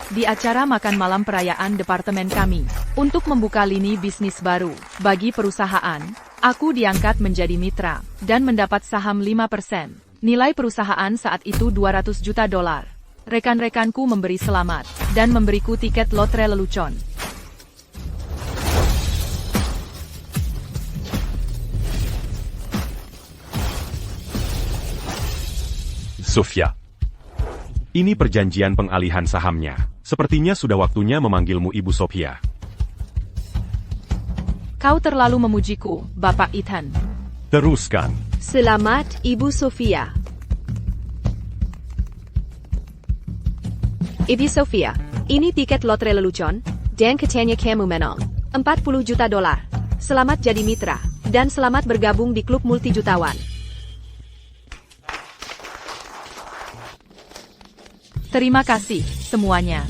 di acara makan malam perayaan departemen kami. Untuk membuka lini bisnis baru, bagi perusahaan, aku diangkat menjadi mitra, dan mendapat saham 5%. Nilai perusahaan saat itu $200 juta. Rekan-rekanku memberi selamat, dan memberiku tiket lotre lelucon. Sofia. Ini perjanjian pengalihan sahamnya. Sepertinya sudah waktunya memanggilmu Ibu Sofia. Kau terlalu memujiku, Bapak Ethan. Teruskan. Selamat, Ibu Sofia. Ibu Sofia, ini tiket lotre lelucon, dan katanya kamu menang. $40 juta. Selamat jadi mitra, dan selamat bergabung di klub multijutawan. Terima kasih, semuanya.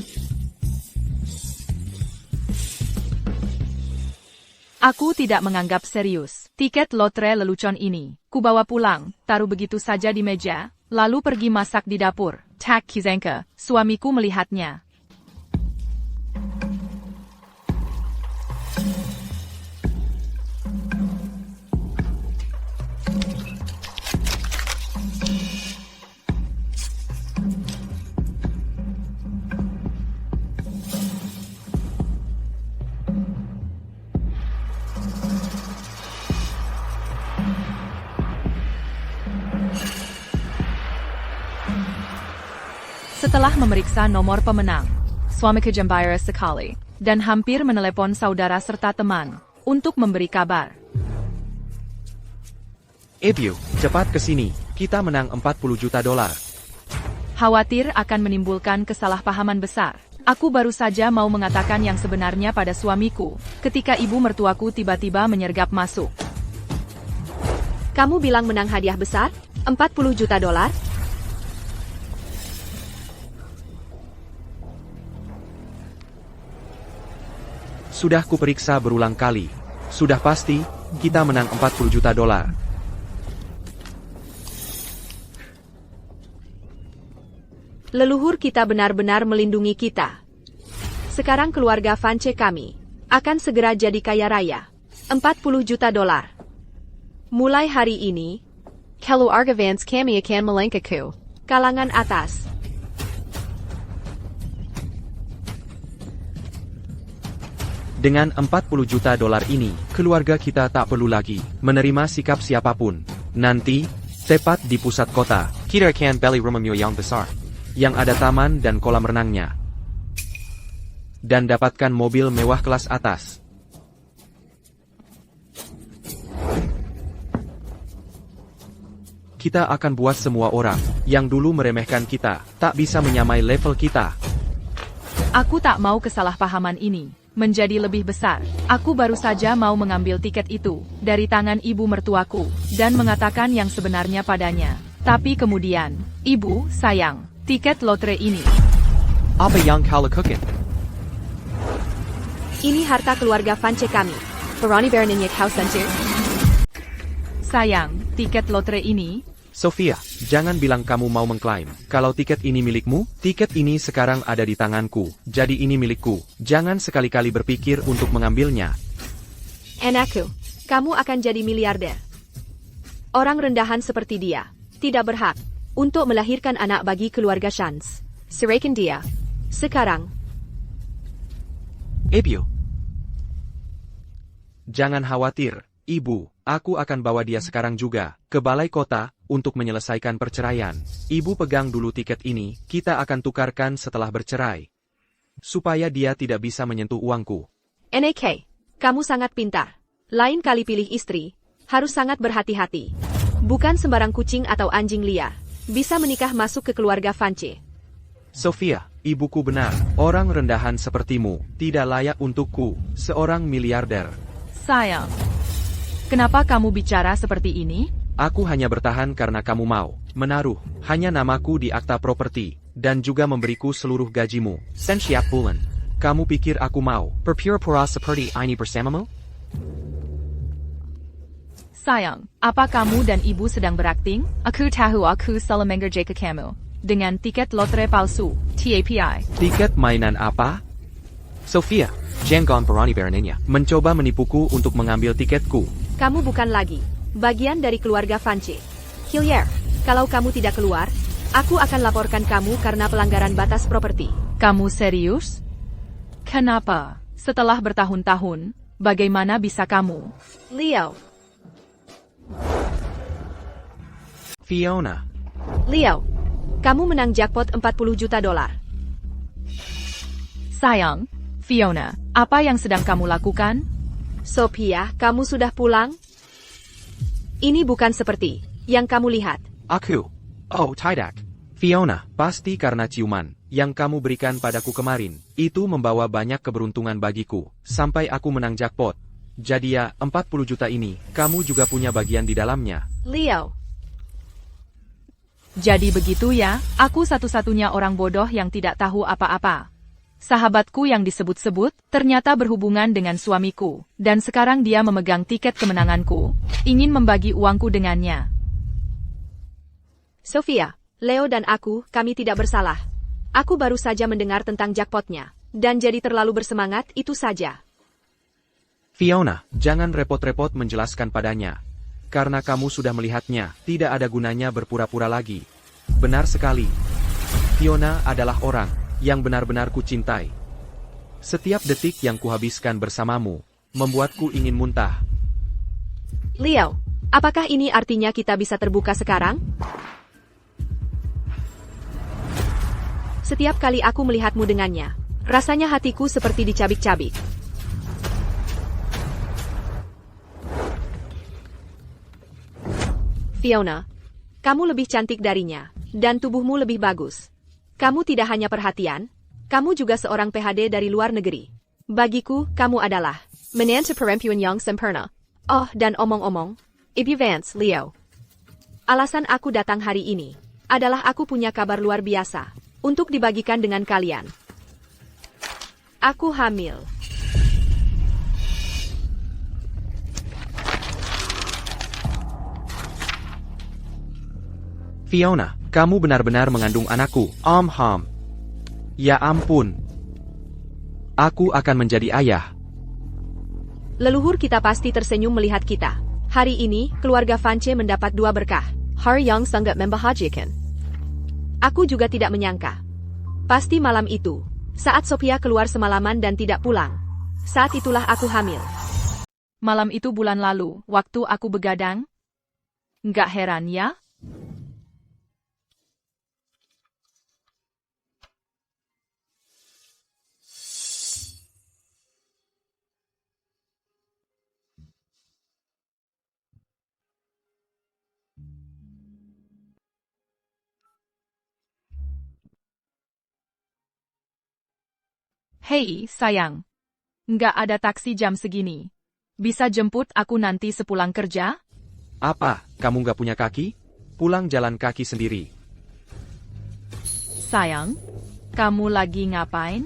Aku tidak menganggap serius tiket lotre lelucon ini. Kubawa pulang, taruh begitu saja di meja, lalu pergi masak di dapur. Tak Kizanka, suamiku melihatnya. Setelah memeriksa nomor pemenang, suamiku gembira sekali, dan hampir menelepon saudara serta teman, untuk memberi kabar. Ibu, cepat ke sini, kita menang $40 juta. Khawatir akan menimbulkan kesalahpahaman besar. Aku baru saja mau mengatakan yang sebenarnya pada suamiku, ketika ibu mertuaku tiba-tiba menyergap masuk. Kamu bilang menang hadiah besar? $40 juta? Sudah kuperiksa berulang kali. Sudah pasti, kita menang $40 juta. Leluhur kita benar-benar melindungi kita. Sekarang keluarga Vance kami akan segera jadi kaya raya. $40 juta. Mulai hari ini, keluarga Vance kami akan melengkaku. Kalangan atas. Dengan $40 juta ini, keluarga kita tak perlu lagi menerima sikap siapapun. Nanti, tepat di pusat kota, kita akan beli rumah yang besar, yang ada taman dan kolam renangnya. Dan dapatkan mobil mewah kelas atas. Kita akan buat semua orang yang dulu meremehkan kita, tak bisa menyamai level kita. Aku tak mau kesalahpahaman ini menjadi lebih besar. Aku baru saja mau mengambil tiket itu dari tangan ibu mertuaku dan mengatakan yang sebenarnya padanya. Tapi kemudian, ibu, sayang, tiket lotre ini. Apa yang kau lakukan? Ini harta keluarga Vance kami. Berani beraninya kau sentuh? Sayang, tiket lotre ini. Sofia, jangan bilang kamu mau mengklaim. Kalau tiket ini milikmu, tiket ini sekarang ada di tanganku, jadi ini milikku. Jangan sekali-kali berpikir untuk mengambilnya. Anakku, kamu akan jadi miliarder. Orang rendahan seperti dia tidak berhak untuk melahirkan anak bagi keluarga Shans. Serahkan dia sekarang. Ibu, jangan khawatir, ibu. Aku akan bawa dia sekarang juga ke balai kota untuk menyelesaikan perceraian. Ibu pegang dulu tiket ini, kita akan tukarkan setelah bercerai. Supaya dia tidak bisa menyentuh uangku. NK, kamu sangat pintar. Lain kali pilih istri, harus sangat berhati-hati. Bukan sembarang kucing atau anjing liar bisa menikah masuk ke keluarga Vance. Sofia, ibuku benar. Orang rendahan sepertimu tidak layak untukku, seorang miliarder. Sayang, kenapa kamu bicara seperti ini? Aku hanya bertahan karena kamu mau menaruh hanya namaku di akta properti, dan juga memberiku seluruh gajimu. Setiap bulan. Kamu pikir aku mau berpura-pura seperti ini bersamamu? Sayang, apa kamu dan ibu sedang berakting? Aku tahu aku salah mengerjakan kamu. dengan tiket lotre palsu, TAPI. Tiket mainan apa? Sophia, jangan berani beraninya mencoba menipuku untuk mengambil tiketku. Kamu bukan lagi bagian dari keluarga Vance. Hillier, kalau kamu tidak keluar, aku akan laporkan kamu karena pelanggaran batas properti. Kamu serius? Kenapa? Setelah bertahun-tahun, bagaimana bisa kamu? Leo, Fiona, Leo, kamu menang jackpot 40 juta dolar. Sayang, Fiona, apa yang sedang kamu lakukan? Sophia, kamu sudah pulang? Ini bukan seperti yang kamu lihat. aku. Oh, tidak. Fiona, pasti karena ciuman yang kamu berikan padaku kemarin. Itu membawa banyak keberuntungan bagiku, sampai aku menang jackpot. Jadi ya, 40 juta ini, kamu juga punya bagian di dalamnya. Leo, Jadi begitu ya, aku satu-satunya orang bodoh yang tidak tahu apa-apa. Sahabatku yang disebut-sebut, ternyata berhubungan dengan suamiku, dan sekarang dia memegang tiket kemenanganku, ingin membagi uangku dengannya. Sophia, Leo dan aku, kami tidak bersalah. Aku baru saja mendengar tentang jackpotnya, dan jadi terlalu bersemangat, itu saja. Fiona, jangan repot-repot menjelaskan padanya. Karena kamu sudah melihatnya, tidak ada gunanya berpura-pura lagi. Benar sekali. Fiona adalah orang yang benar-benar kucintai. Setiap detik yang kuhabiskan bersamamu, membuatku ingin muntah. Leo, apakah ini artinya kita bisa terbuka sekarang? Setiap kali aku melihatmu dengannya, rasanya hatiku seperti dicabik-cabik. Fiona, kamu lebih cantik darinya, dan tubuhmu lebih bagus. Kamu tidak hanya perhatian, kamu juga seorang PhD dari luar negeri. Bagiku, kamu adalah menantu perempuan yang sempurna. Oh, dan omong-omong, Ibu Vance, Leo. Alasan aku datang hari ini adalah aku punya kabar luar biasa untuk dibagikan dengan kalian. Aku hamil. Fiona, kamu benar-benar mengandung anakku. Ya ampun. Aku akan menjadi ayah. Leluhur kita pasti tersenyum melihat kita. Hari ini, keluarga Vance mendapat 2 berkah. Hari yang sangat membahagiakan. Aku juga tidak menyangka. Pasti malam itu, saat Sophia keluar semalaman dan tidak pulang. Saat itulah aku hamil. Malam itu bulan lalu, waktu aku begadang. Nggak heran ya? Hei, sayang. Nggak ada taksi jam segini. Bisa jemput aku nanti sepulang kerja? Apa, kamu nggak punya kaki? Pulang jalan kaki sendiri. Sayang, kamu lagi ngapain?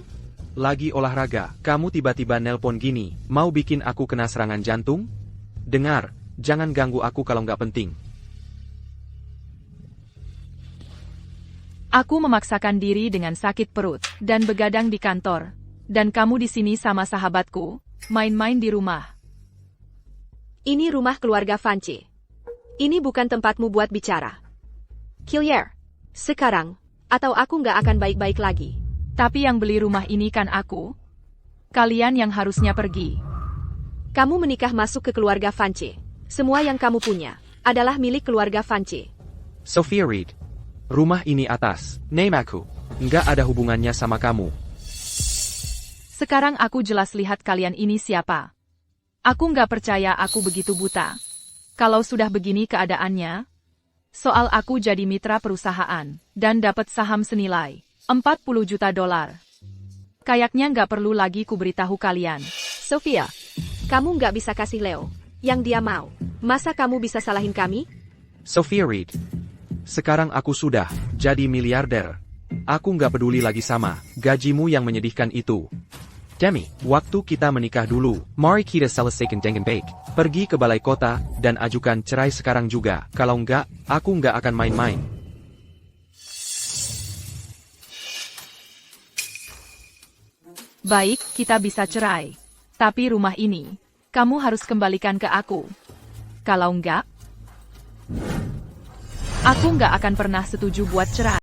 Lagi olahraga, kamu tiba-tiba nelpon gini, mau bikin aku kena serangan jantung? Dengar, jangan ganggu aku kalau nggak penting. Aku memaksakan diri dengan sakit perut, dan begadang di kantor. Dan kamu di sini sama sahabatku, main-main di rumah. Ini rumah keluarga Vance. Ini bukan tempatmu buat bicara. Hillier, sekarang, atau aku nggak akan baik-baik lagi. Tapi yang beli rumah ini kan aku. Kalian yang harusnya pergi. Kamu menikah masuk ke keluarga Vance. Semua yang kamu punya adalah milik keluarga Vance. Sophia Reed, rumah ini atas name aku. Nggak ada hubungannya sama kamu. Sekarang aku jelas lihat kalian ini siapa. Aku nggak percaya aku begitu buta. Kalau sudah begini keadaannya, soal aku jadi mitra perusahaan, dan dapat saham senilai 40 juta dolar. Kayaknya nggak perlu lagi kuberitahu kalian. Sophia, kamu nggak bisa kasih Leo yang dia mau. Masa kamu bisa salahin kami? Sophia Reed, sekarang aku sudah jadi miliarder. Aku nggak peduli lagi sama gajimu yang menyedihkan itu. Demi, waktu kita menikah dulu, mari kita selesaikan dengan baik. Pergi ke balai kota, dan ajukan cerai sekarang juga. Kalau enggak, aku nggak akan main-main. Baik, kita bisa cerai. Tapi rumah ini, kamu harus kembalikan ke aku. Kalau enggak, aku enggak akan pernah setuju buat cerai.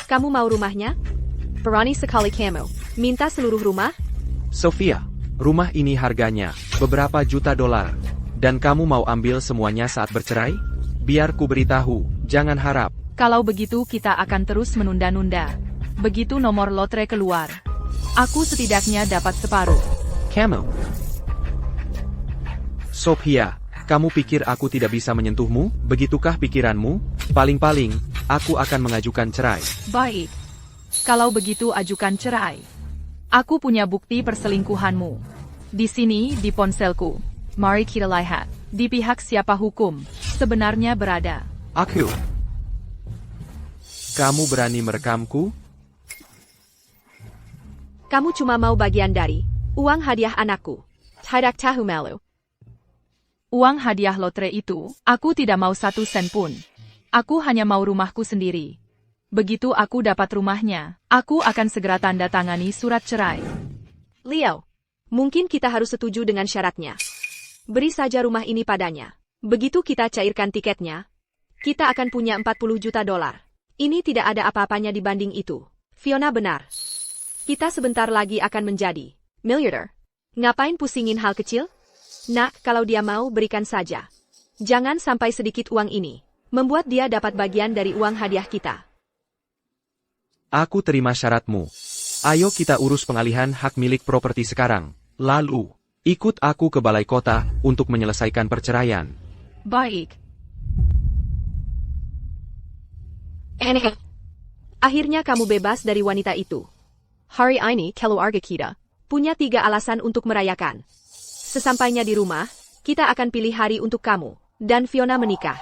Kamu mau rumahnya? Berani sekali kamu. Minta seluruh rumah? Sophia, rumah ini harganya beberapa juta dolar. Dan kamu mau ambil semuanya saat bercerai? Biar ku beritahu, jangan harap. Kalau begitu kita akan terus menunda-nunda. Begitu nomor lotre keluar, aku setidaknya dapat separuh. Kamu. Sophia, kamu pikir aku tidak bisa menyentuhmu? Begitukah pikiranmu? Paling-paling, aku akan mengajukan cerai. Baik. Kalau begitu ajukan cerai. Aku punya bukti perselingkuhanmu. Di sini, di ponselku. Mari kita lihat. Di pihak siapa hukum sebenarnya berada. Aku. Kamu berani merekamku? Kamu cuma mau bagian dari uang hadiah anakku. Tidak tahu malu. Uang hadiah lotre itu, aku tidak mau 1 sen pun. Aku hanya mau rumahku sendiri. Begitu aku dapat rumahnya, aku akan segera tanda tangani surat cerai. Leo, mungkin kita harus setuju dengan syaratnya. Beri saja rumah ini padanya. Begitu kita cairkan tiketnya, kita akan punya 40 juta dolar. Ini tidak ada apa-apanya dibanding itu. Fiona benar. Kita sebentar lagi akan menjadi miliarder. Ngapain pusingin hal kecil? Nak, kalau dia mau berikan saja. Jangan sampai sedikit uang ini membuat dia dapat bagian dari uang hadiah kita. Aku terima syaratmu. Ayo kita urus pengalihan hak milik properti sekarang. Lalu, ikut aku ke balai kota untuk menyelesaikan perceraian. Baik. Akhirnya kamu bebas dari wanita itu. Hari ini keluarga kita punya 3 alasan untuk merayakan. Sesampainya di rumah, kita akan pilih hari untuk kamu dan Fiona menikah.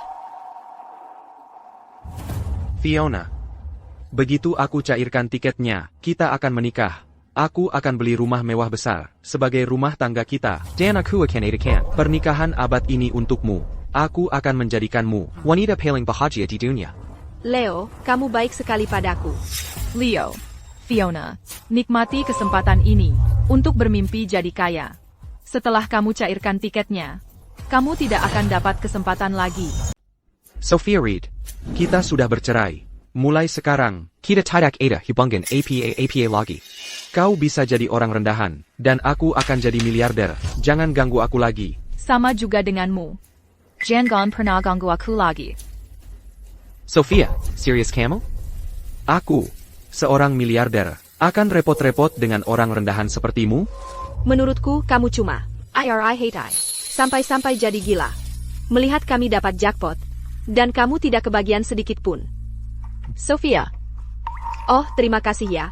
Fiona. Begitu aku cairkan tiketnya, kita akan menikah. Aku akan beli rumah mewah besar, sebagai rumah tangga kita. Dan aku akan adakan pernikahan abad ini untukmu. Aku akan menjadikanmu wanita paling bahagia di dunia. Leo, kamu baik sekali padaku. Leo, Fiona, nikmati kesempatan ini untuk bermimpi jadi kaya. Setelah kamu cairkan tiketnya, kamu tidak akan dapat kesempatan lagi. Sophia Reed, kita sudah bercerai. Mulai sekarang, kita tidak ada hubungan apa lagi. Kau bisa jadi orang rendahan, dan aku akan jadi miliarder. Jangan ganggu aku lagi. Sama juga denganmu. Jangan pernah ganggu aku lagi. Sophia, serius kamu? Aku, seorang miliarder, akan repot-repot dengan orang rendahan sepertimu? Menurutku, kamu cuma hate. Sampai-sampai jadi gila. Melihat kami dapat jackpot, dan kamu tidak kebagian sedikit pun. Sophia. Oh, terima kasih ya.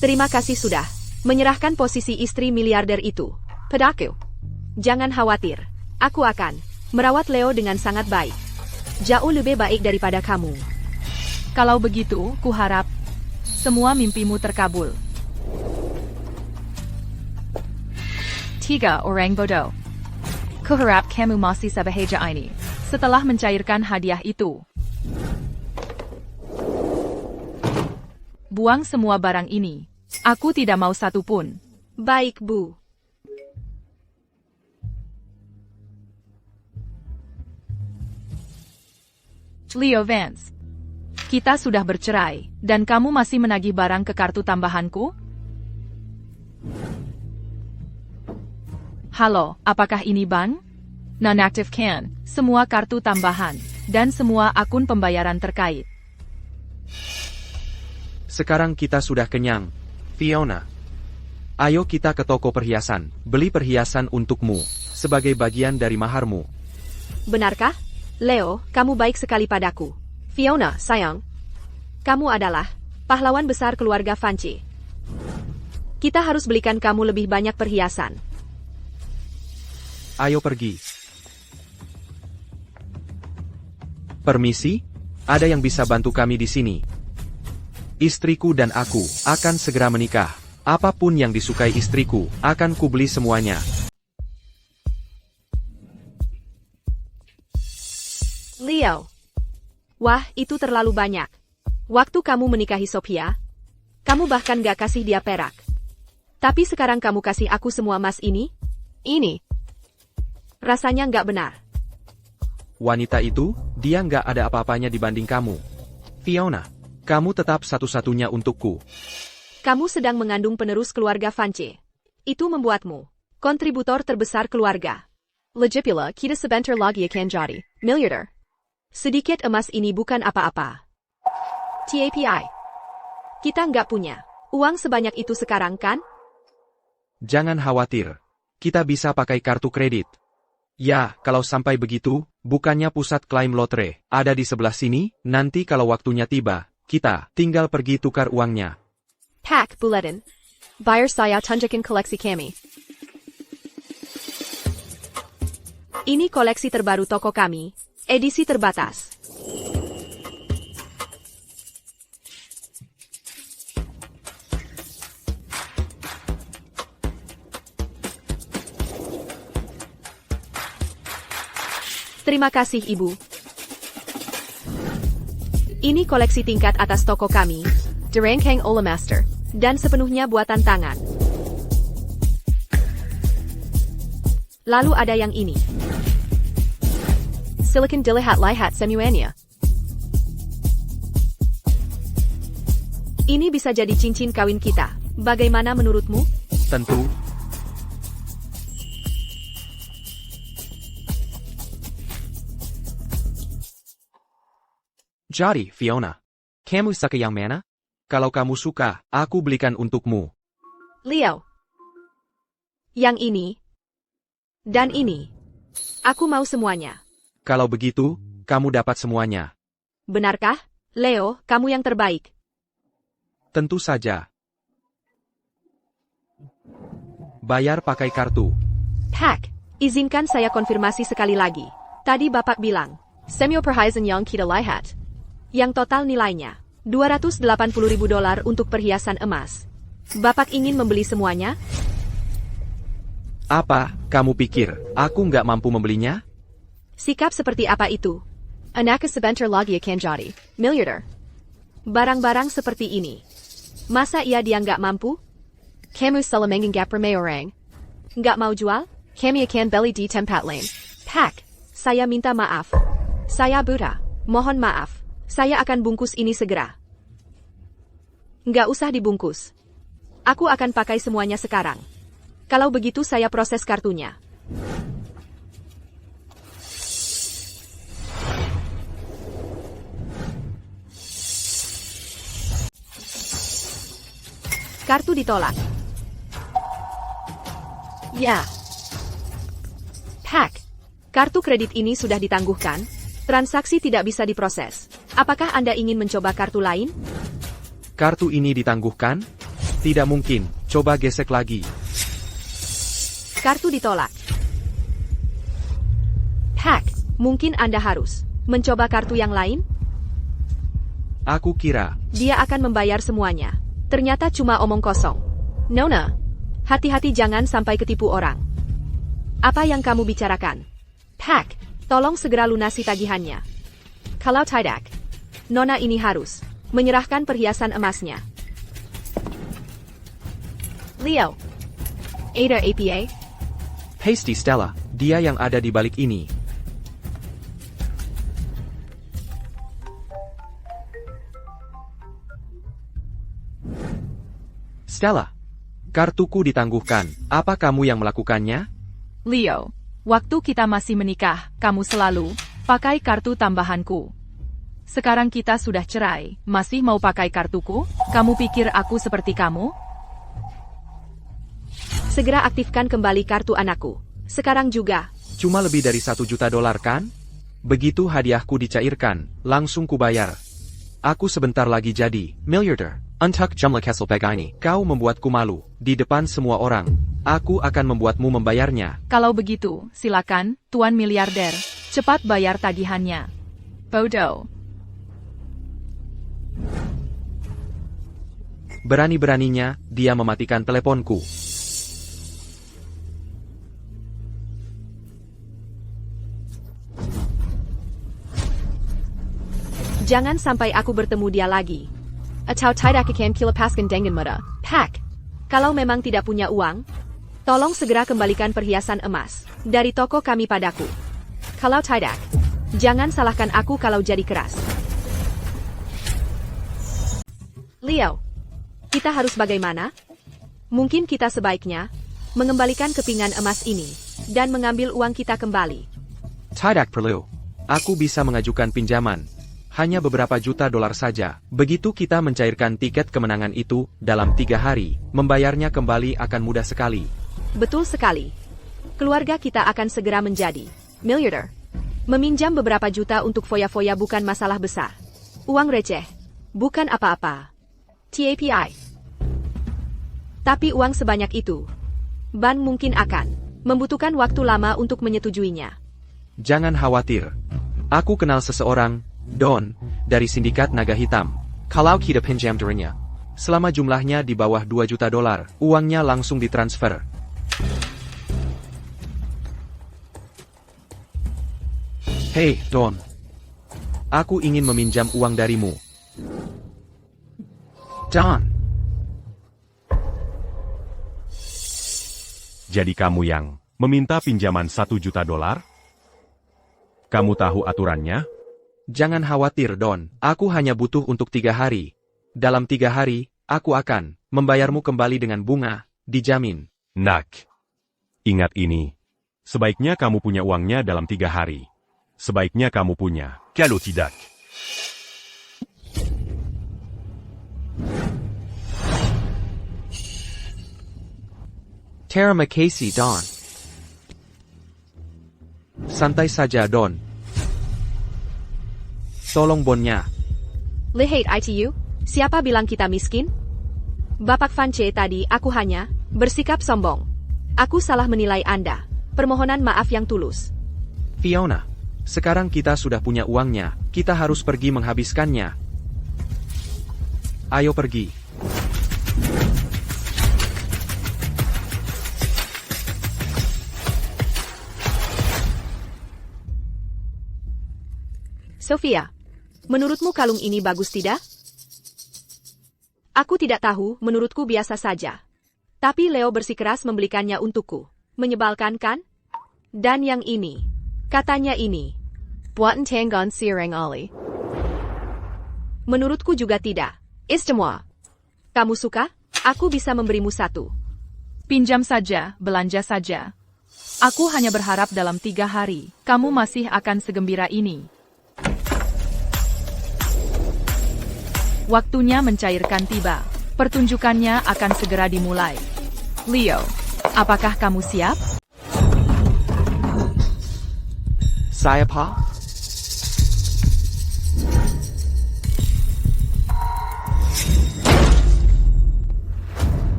Terima kasih sudah menyerahkan posisi istri miliarder itu padaku. Jangan khawatir, aku akan merawat Leo dengan sangat baik. Jauh lebih baik daripada kamu. Kalau begitu, kuharap semua mimpimu terkabul. 3 orang bodoh. Kuharap kamu masih sebahagia ini. Setelah mencairkan hadiah itu, buang semua barang ini. Aku tidak mau satu pun. Baik, Bu. Leo Vance. Kita sudah bercerai, dan kamu masih menagih barang ke kartu tambahanku? Halo, apakah ini bank? Non-aktifkan semua kartu tambahan, dan semua akun pembayaran terkait. Sekarang kita sudah kenyang. Fiona. Ayo kita ke toko perhiasan, beli perhiasan untukmu, sebagai bagian dari maharmu. Benarkah? Leo, kamu baik sekali padaku. Fiona, sayang. Kamu adalah pahlawan besar keluarga Vance. Kita harus belikan kamu lebih banyak perhiasan. Ayo pergi. Permisi? Ada yang bisa bantu kami di sini? Istriku dan aku akan segera menikah. Apapun yang disukai istriku, akan kubeli semuanya. Leo. Wah, itu terlalu banyak. Waktu kamu menikahi Sophia, kamu bahkan gak kasih dia perak. Tapi sekarang kamu kasih aku semua emas ini? Ini. Rasanya nggak benar. Wanita itu, dia nggak ada apa-apanya dibanding kamu. Fiona, kamu tetap satu-satunya untukku. Kamu sedang mengandung penerus keluarga Vance. Itu membuatmu kontributor terbesar keluarga. Lagipula, kita sebentar lagi akan jadi miliarder. Sedikit emas ini bukan apa-apa. TAPI. Kita nggak punya uang sebanyak itu sekarang kan? Jangan khawatir. Kita bisa pakai kartu kredit. Ya, kalau sampai begitu, bukannya pusat klaim lotre ada di sebelah sini, nanti kalau waktunya tiba, kita tinggal pergi tukar uangnya. Pak Buletin. Bayar saya tunjukin koleksi kami. Ini koleksi terbaru toko kami, edisi terbatas. Terima kasih, Ibu. Ini koleksi tingkat atas toko kami, Derangkang Ola Master, dan sepenuhnya buatan tangan. Lalu ada yang ini. Silicon Dilihat Lihat Semuanya. Ini bisa jadi cincin kawin kita. Bagaimana menurutmu? Tentu. Jadi, Fiona, kamu suka yang mana? Kalau kamu suka, aku belikan untukmu. Leo. Yang ini. Dan ini. Aku mau semuanya. Kalau begitu, kamu dapat semuanya. Benarkah? Leo, kamu yang terbaik. Tentu saja. Bayar pakai kartu. Pak, izinkan saya konfirmasi sekali lagi. Tadi Bapak bilang, Samuel perhiasan yang kita lihat. Yang total nilainya, $280.000 untuk perhiasan emas. Bapak ingin membeli semuanya? Apa, kamu pikir, aku nggak mampu membelinya? Sikap seperti apa itu? Anak sebentar lagi akan jadi miliarder. Barang-barang seperti ini. Masa dia nggak mampu? Kamu salah menganggap remeh orang. Nggak mau jual? Kami akan beli di tempat lain. Pak, saya minta maaf. Saya buta. Mohon maaf. Saya akan bungkus ini segera. Nggak usah dibungkus. Aku akan pakai semuanya sekarang. Kalau begitu saya proses kartunya. Kartu ditolak. Ya. Pak, kartu kredit ini sudah ditangguhkan. Transaksi tidak bisa diproses. Apakah Anda ingin mencoba kartu lain? Kartu ini ditangguhkan? Tidak mungkin, coba gesek lagi. Kartu ditolak. Pak, mungkin Anda harus mencoba kartu yang lain? Aku kira. Dia akan membayar semuanya. Ternyata cuma omong kosong. Nona, hati-hati jangan sampai ketipu orang. Apa yang kamu bicarakan? Pak, tolong segera lunasi tagihannya. Kalau tidak, Nona ini harus menyerahkan perhiasan emasnya. Leo. Ada APA? Hasty Stella, dia yang ada di balik ini. Stella, kartuku ditangguhkan. Apa kamu yang melakukannya? Leo, waktu kita masih menikah, kamu selalu pakai kartu tambahanku. Sekarang kita sudah cerai, masih mau pakai kartuku? Kamu pikir aku seperti kamu? Segera aktifkan kembali kartu anakku. Sekarang juga. Cuma lebih dari $1 juta kan? Begitu hadiahku dicairkan, langsung kubayar. Aku sebentar lagi jadi miliarder. Untuk jumlah hasil begini, kau membuatku malu di depan semua orang. Aku akan membuatmu membayarnya. Kalau begitu, silakan, Tuan Miliarder. Cepat bayar tagihannya. Bodoh. Berani-beraninya, dia mematikan teleponku. Jangan sampai aku bertemu dia lagi. Atau tidak akan kilepaskan dengan mudah. Pak, Kalau memang tidak punya uang, tolong segera kembalikan perhiasan emas dari toko kami padaku. Kalau tidak, jangan salahkan aku kalau jadi keras. Leo, kita harus bagaimana? Mungkin kita sebaiknya mengembalikan kepingan emas ini dan mengambil uang kita kembali. Tidak perlu. Aku bisa mengajukan pinjaman. Hanya beberapa juta dolar saja. Begitu kita mencairkan tiket kemenangan itu, dalam 3 hari, membayarnya kembali akan mudah sekali. Betul sekali. Keluarga kita akan segera menjadi miliarder. Meminjam beberapa juta untuk foya-foya bukan masalah besar. Uang receh. Bukan apa-apa. TAPI. Tapi uang sebanyak itu, Ban mungkin akan membutuhkan waktu lama untuk menyetujuinya. Jangan khawatir. Aku kenal seseorang, Don, dari sindikat naga hitam. Kalau kita pinjam darinya, selama jumlahnya di bawah 2 juta dolar, uangnya langsung ditransfer. Hei, Don. Aku ingin meminjam uang darimu. Don. Jadi kamu yang meminta pinjaman 1 juta dolar? Kamu tahu aturannya? Jangan khawatir, Don. Aku hanya butuh untuk 3 hari. Dalam 3 hari, aku akan membayarmu kembali dengan bunga, dijamin. Nak. Ingat ini. Sebaiknya kamu punya uangnya dalam 3 hari. Sebaiknya kamu punya. Kalau tidak. Terima kasih, Don. Santai saja, Don. Tolong bonnya. Lihat ITU, siapa bilang kita miskin? Bapak Vance tadi aku hanya bersikap sombong. Aku salah menilai Anda. Permohonan maaf yang tulus. Fiona, sekarang kita sudah punya uangnya, kita harus pergi menghabiskannya. Ayo pergi. Sofia, menurutmu kalung ini bagus tidak? Aku tidak tahu, menurutku biasa saja. Tapi Leo bersikeras membelikannya untukku. Menyebalkan kan? Dan yang ini, katanya ini. Buatan Tanggon Sireng Ali. Menurutku juga tidak. Istemua. Kamu suka? Aku bisa memberimu 1. Pinjam saja, belanja saja. Aku hanya berharap dalam 3 hari, kamu masih akan segembira ini. Waktunya mencairkan tiba. Pertunjukannya akan segera dimulai. Leo, apakah kamu siap? Saya pa?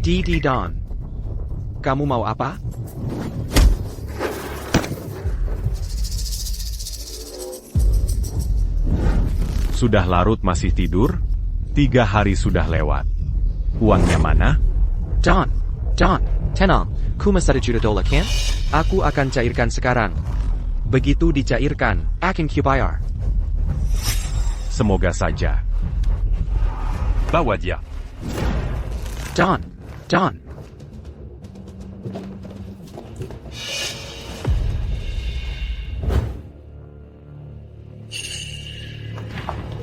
Didi Don. Kamu mau apa? Sudah larut masih tidur? 3 hari sudah lewat. Uangnya mana? Don, tenang, ku masih 1 juta dolar kan? Aku akan cairkan sekarang. Begitu dicairkan, akan ku bayar. Semoga saja. Bawa dia. Don.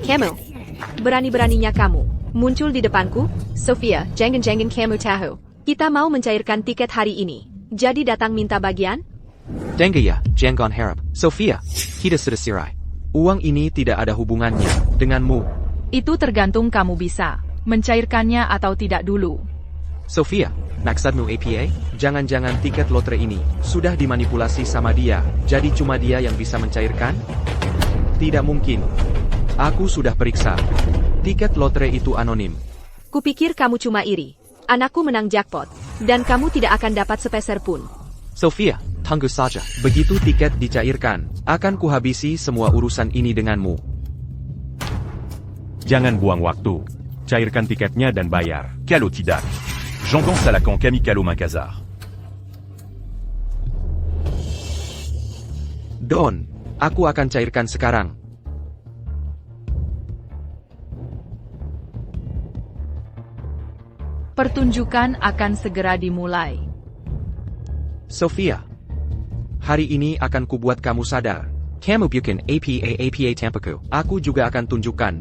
Kamu, berani-beraninya kamu muncul di depanku? Sofia, jangan kamu tahu. Kita mau mencairkan tiket hari ini. Jadi datang minta bagian? Dengar ya, jangan harap. Sofia, kita sudah sirai. Uang ini tidak ada hubungannya denganmu. Itu tergantung kamu bisa mencairkannya atau tidak dulu. Sofia, maksudmu APA? Jangan-jangan tiket lotre ini sudah dimanipulasi sama dia, jadi cuma dia yang bisa mencairkan? Tidak mungkin. Aku sudah periksa. Tiket lotre itu anonim. Kupikir kamu cuma iri. Anakku menang jackpot, dan kamu tidak akan dapat sepeser pun. Sofia, tunggu saja. Begitu tiket dicairkan, akan kuhabisi semua urusan ini denganmu. Jangan buang waktu. Cairkan tiketnya dan bayar. Kalau tidak, j'entends à la camp Camille Calo Mancazar. Don, aku akan cairkan sekarang. Pertunjukan akan segera dimulai. Sophia. Hari ini akan kubuat kamu sadar. Kamu bukan apa tampaku. Aku juga akan tunjukkan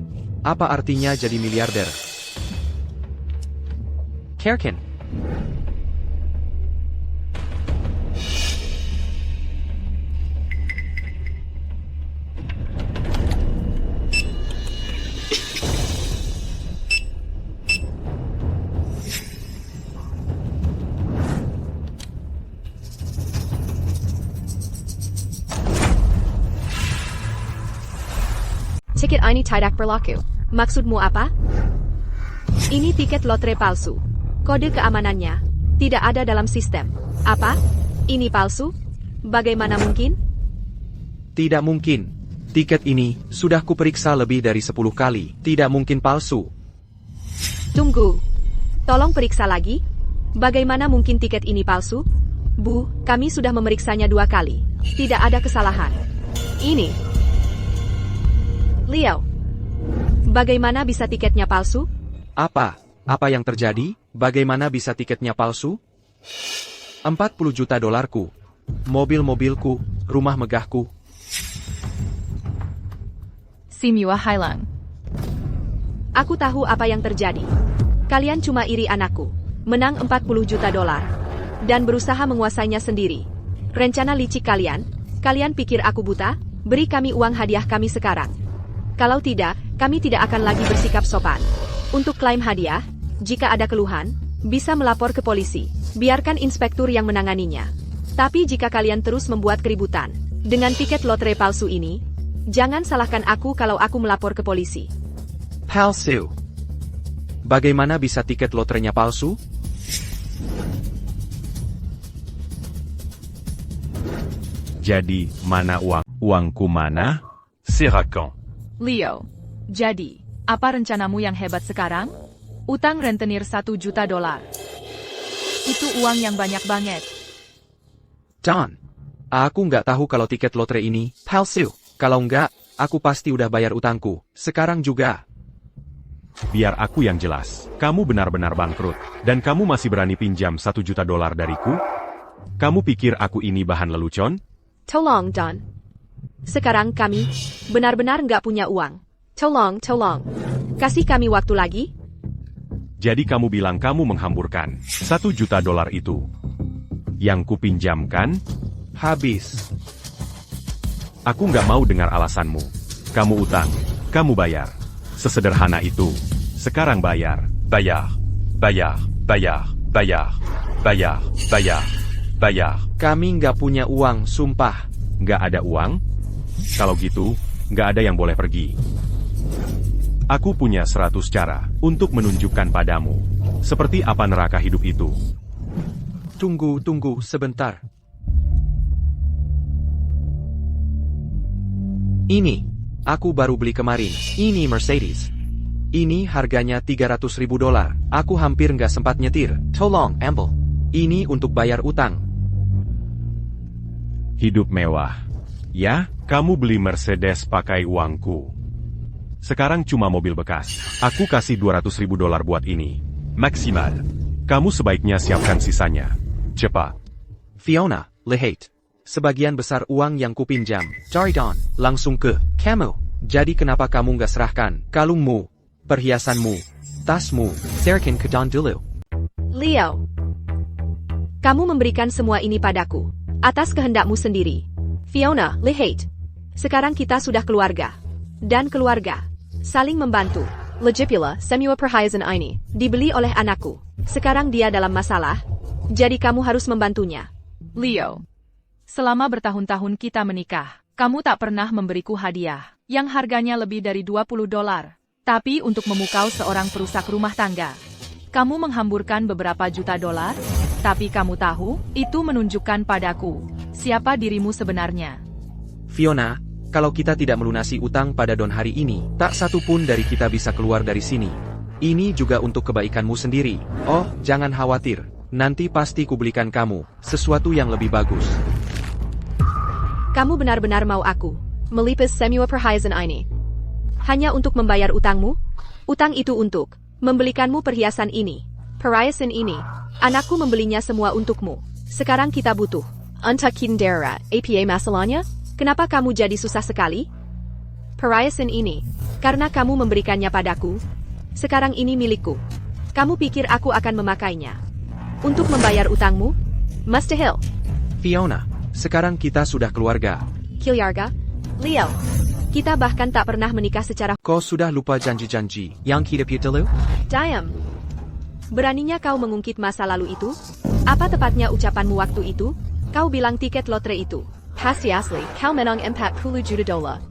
apa artinya jadi miliarder. Kerkin. Tiket ini tidak berlaku. Maksudmu apa? Ini tiket lotre palsu. Kode keamanannya tidak ada dalam sistem. Apa? Ini palsu? Bagaimana mungkin? Tidak mungkin. Tiket ini sudah kuperiksa lebih dari 10 kali. Tidak mungkin palsu. Tunggu. Tolong periksa lagi. Bagaimana mungkin tiket ini palsu? Bu, kami sudah memeriksanya 2 kali. Tidak ada kesalahan. Ini. Leo. Bagaimana bisa tiketnya palsu? Apa? Apa yang terjadi? Bagaimana bisa tiketnya palsu? 40 juta dolarku. Mobil-mobilku, rumah megahku. Simua Hailang. Aku tahu apa yang terjadi. Kalian cuma iri anakku. Menang 40 juta dolar. Dan berusaha menguasainya sendiri. Rencana licik kalian? Kalian pikir aku buta? Beri kami uang hadiah kami sekarang. Kalau tidak, kami tidak akan lagi bersikap sopan. Untuk klaim hadiah, jika ada keluhan, bisa melapor ke polisi. Biarkan inspektur yang menanganinya. Tapi jika kalian terus membuat keributan dengan tiket lotre palsu ini, jangan salahkan aku kalau aku melapor ke polisi. Palsu. Bagaimana bisa tiket lotrenya palsu? Jadi, mana uang? Uangku mana? C'est raquant. Leo. Jadi, apa rencanamu yang hebat sekarang? Utang rentenir 1 juta dolar. Itu uang yang banyak banget. Don. Aku nggak tahu kalau tiket lotre ini palsu. Kalau nggak, aku pasti udah bayar utangku. Sekarang juga. Biar aku yang jelas. Kamu benar-benar bangkrut. Dan kamu masih berani pinjam 1 juta dolar dariku? Kamu pikir aku ini bahan lelucon? Tolong, Don. Sekarang kami benar-benar nggak punya uang. Tolong. Kasih kami waktu lagi. Jadi kamu bilang kamu menghamburkan 1 juta dolar itu. Yang kupinjamkan? Habis. Aku nggak mau dengar alasanmu. Kamu utang. Kamu bayar. Sesederhana itu. Sekarang bayar. Bayard. Bayard. Bayard. Bayard. Bayard. Bayard. Bayard. Kami nggak punya uang, sumpah. Nggak ada uang? Kalau gitu, nggak ada yang boleh pergi. Aku punya 100 cara untuk menunjukkan padamu. Seperti apa neraka hidup itu. Tunggu sebentar. Ini, aku baru beli kemarin. Ini Mercedes. Ini harganya 300 ribu dolar. Aku hampir nggak sempat nyetir. Tolong, ambil. Ini untuk bayar utang. Hidup mewah. Ya, kamu beli Mercedes pakai uangku. Sekarang cuma mobil bekas. Aku kasih 200 ribu dolar buat ini. Maksimal. Kamu sebaiknya siapkan sisanya. Cepat. Fiona, lihat. Sebagian besar uang yang kupinjam. Dari Don, langsung ke kamu. Jadi kenapa kamu nggak serahkan kalungmu, perhiasanmu, tasmu, serahkan ke Don dulu. Leo. Kamu memberikan semua ini padaku. Atas kehendakmu sendiri. Fiona, lihat. Sekarang kita sudah keluarga. Dan keluarga. Saling membantu. Legipula, semua perhiasan ini dibeli oleh anakku. Sekarang dia dalam masalah. Jadi kamu harus membantunya. Leo. Selama bertahun-tahun kita menikah, kamu tak pernah memberiku hadiah yang harganya lebih dari 20 dolar. Tapi untuk memukau seorang perusak rumah tangga, kamu menghamburkan beberapa juta dolar? Tapi kamu tahu, itu menunjukkan padaku siapa dirimu sebenarnya. Fiona, kalau kita tidak melunasi utang pada Don hari ini, tak satu pun dari kita bisa keluar dari sini. Ini juga untuk kebaikanmu sendiri. Oh, jangan khawatir. Nanti pasti kubelikan kamu sesuatu yang lebih bagus. Kamu benar-benar mau aku melipas semua perhiasan ini hanya untuk membayar utangmu? Utang itu untuk membelikanmu perhiasan ini. Perhiasan ini, anakku membelinya semua untukmu. Sekarang kita butuh. Untuk Kindera, APA masalahnya? Kenapa kamu jadi susah sekali? Perhiasan ini, karena kamu memberikannya padaku. Sekarang ini milikku. Kamu pikir aku akan memakainya untuk membayar utangmu? Mustahil. Fiona, sekarang kita sudah keluarga. Kilyarga? Leo. Kita bahkan tak pernah menikah secara... Kau sudah lupa janji-janji yang kita dulu? Diam. Beraninya kau mengungkit masa lalu itu? Apa tepatnya ucapanmu waktu itu? Kau bilang tiket lotre itu pasti asli. Kau menang 40 juta dolar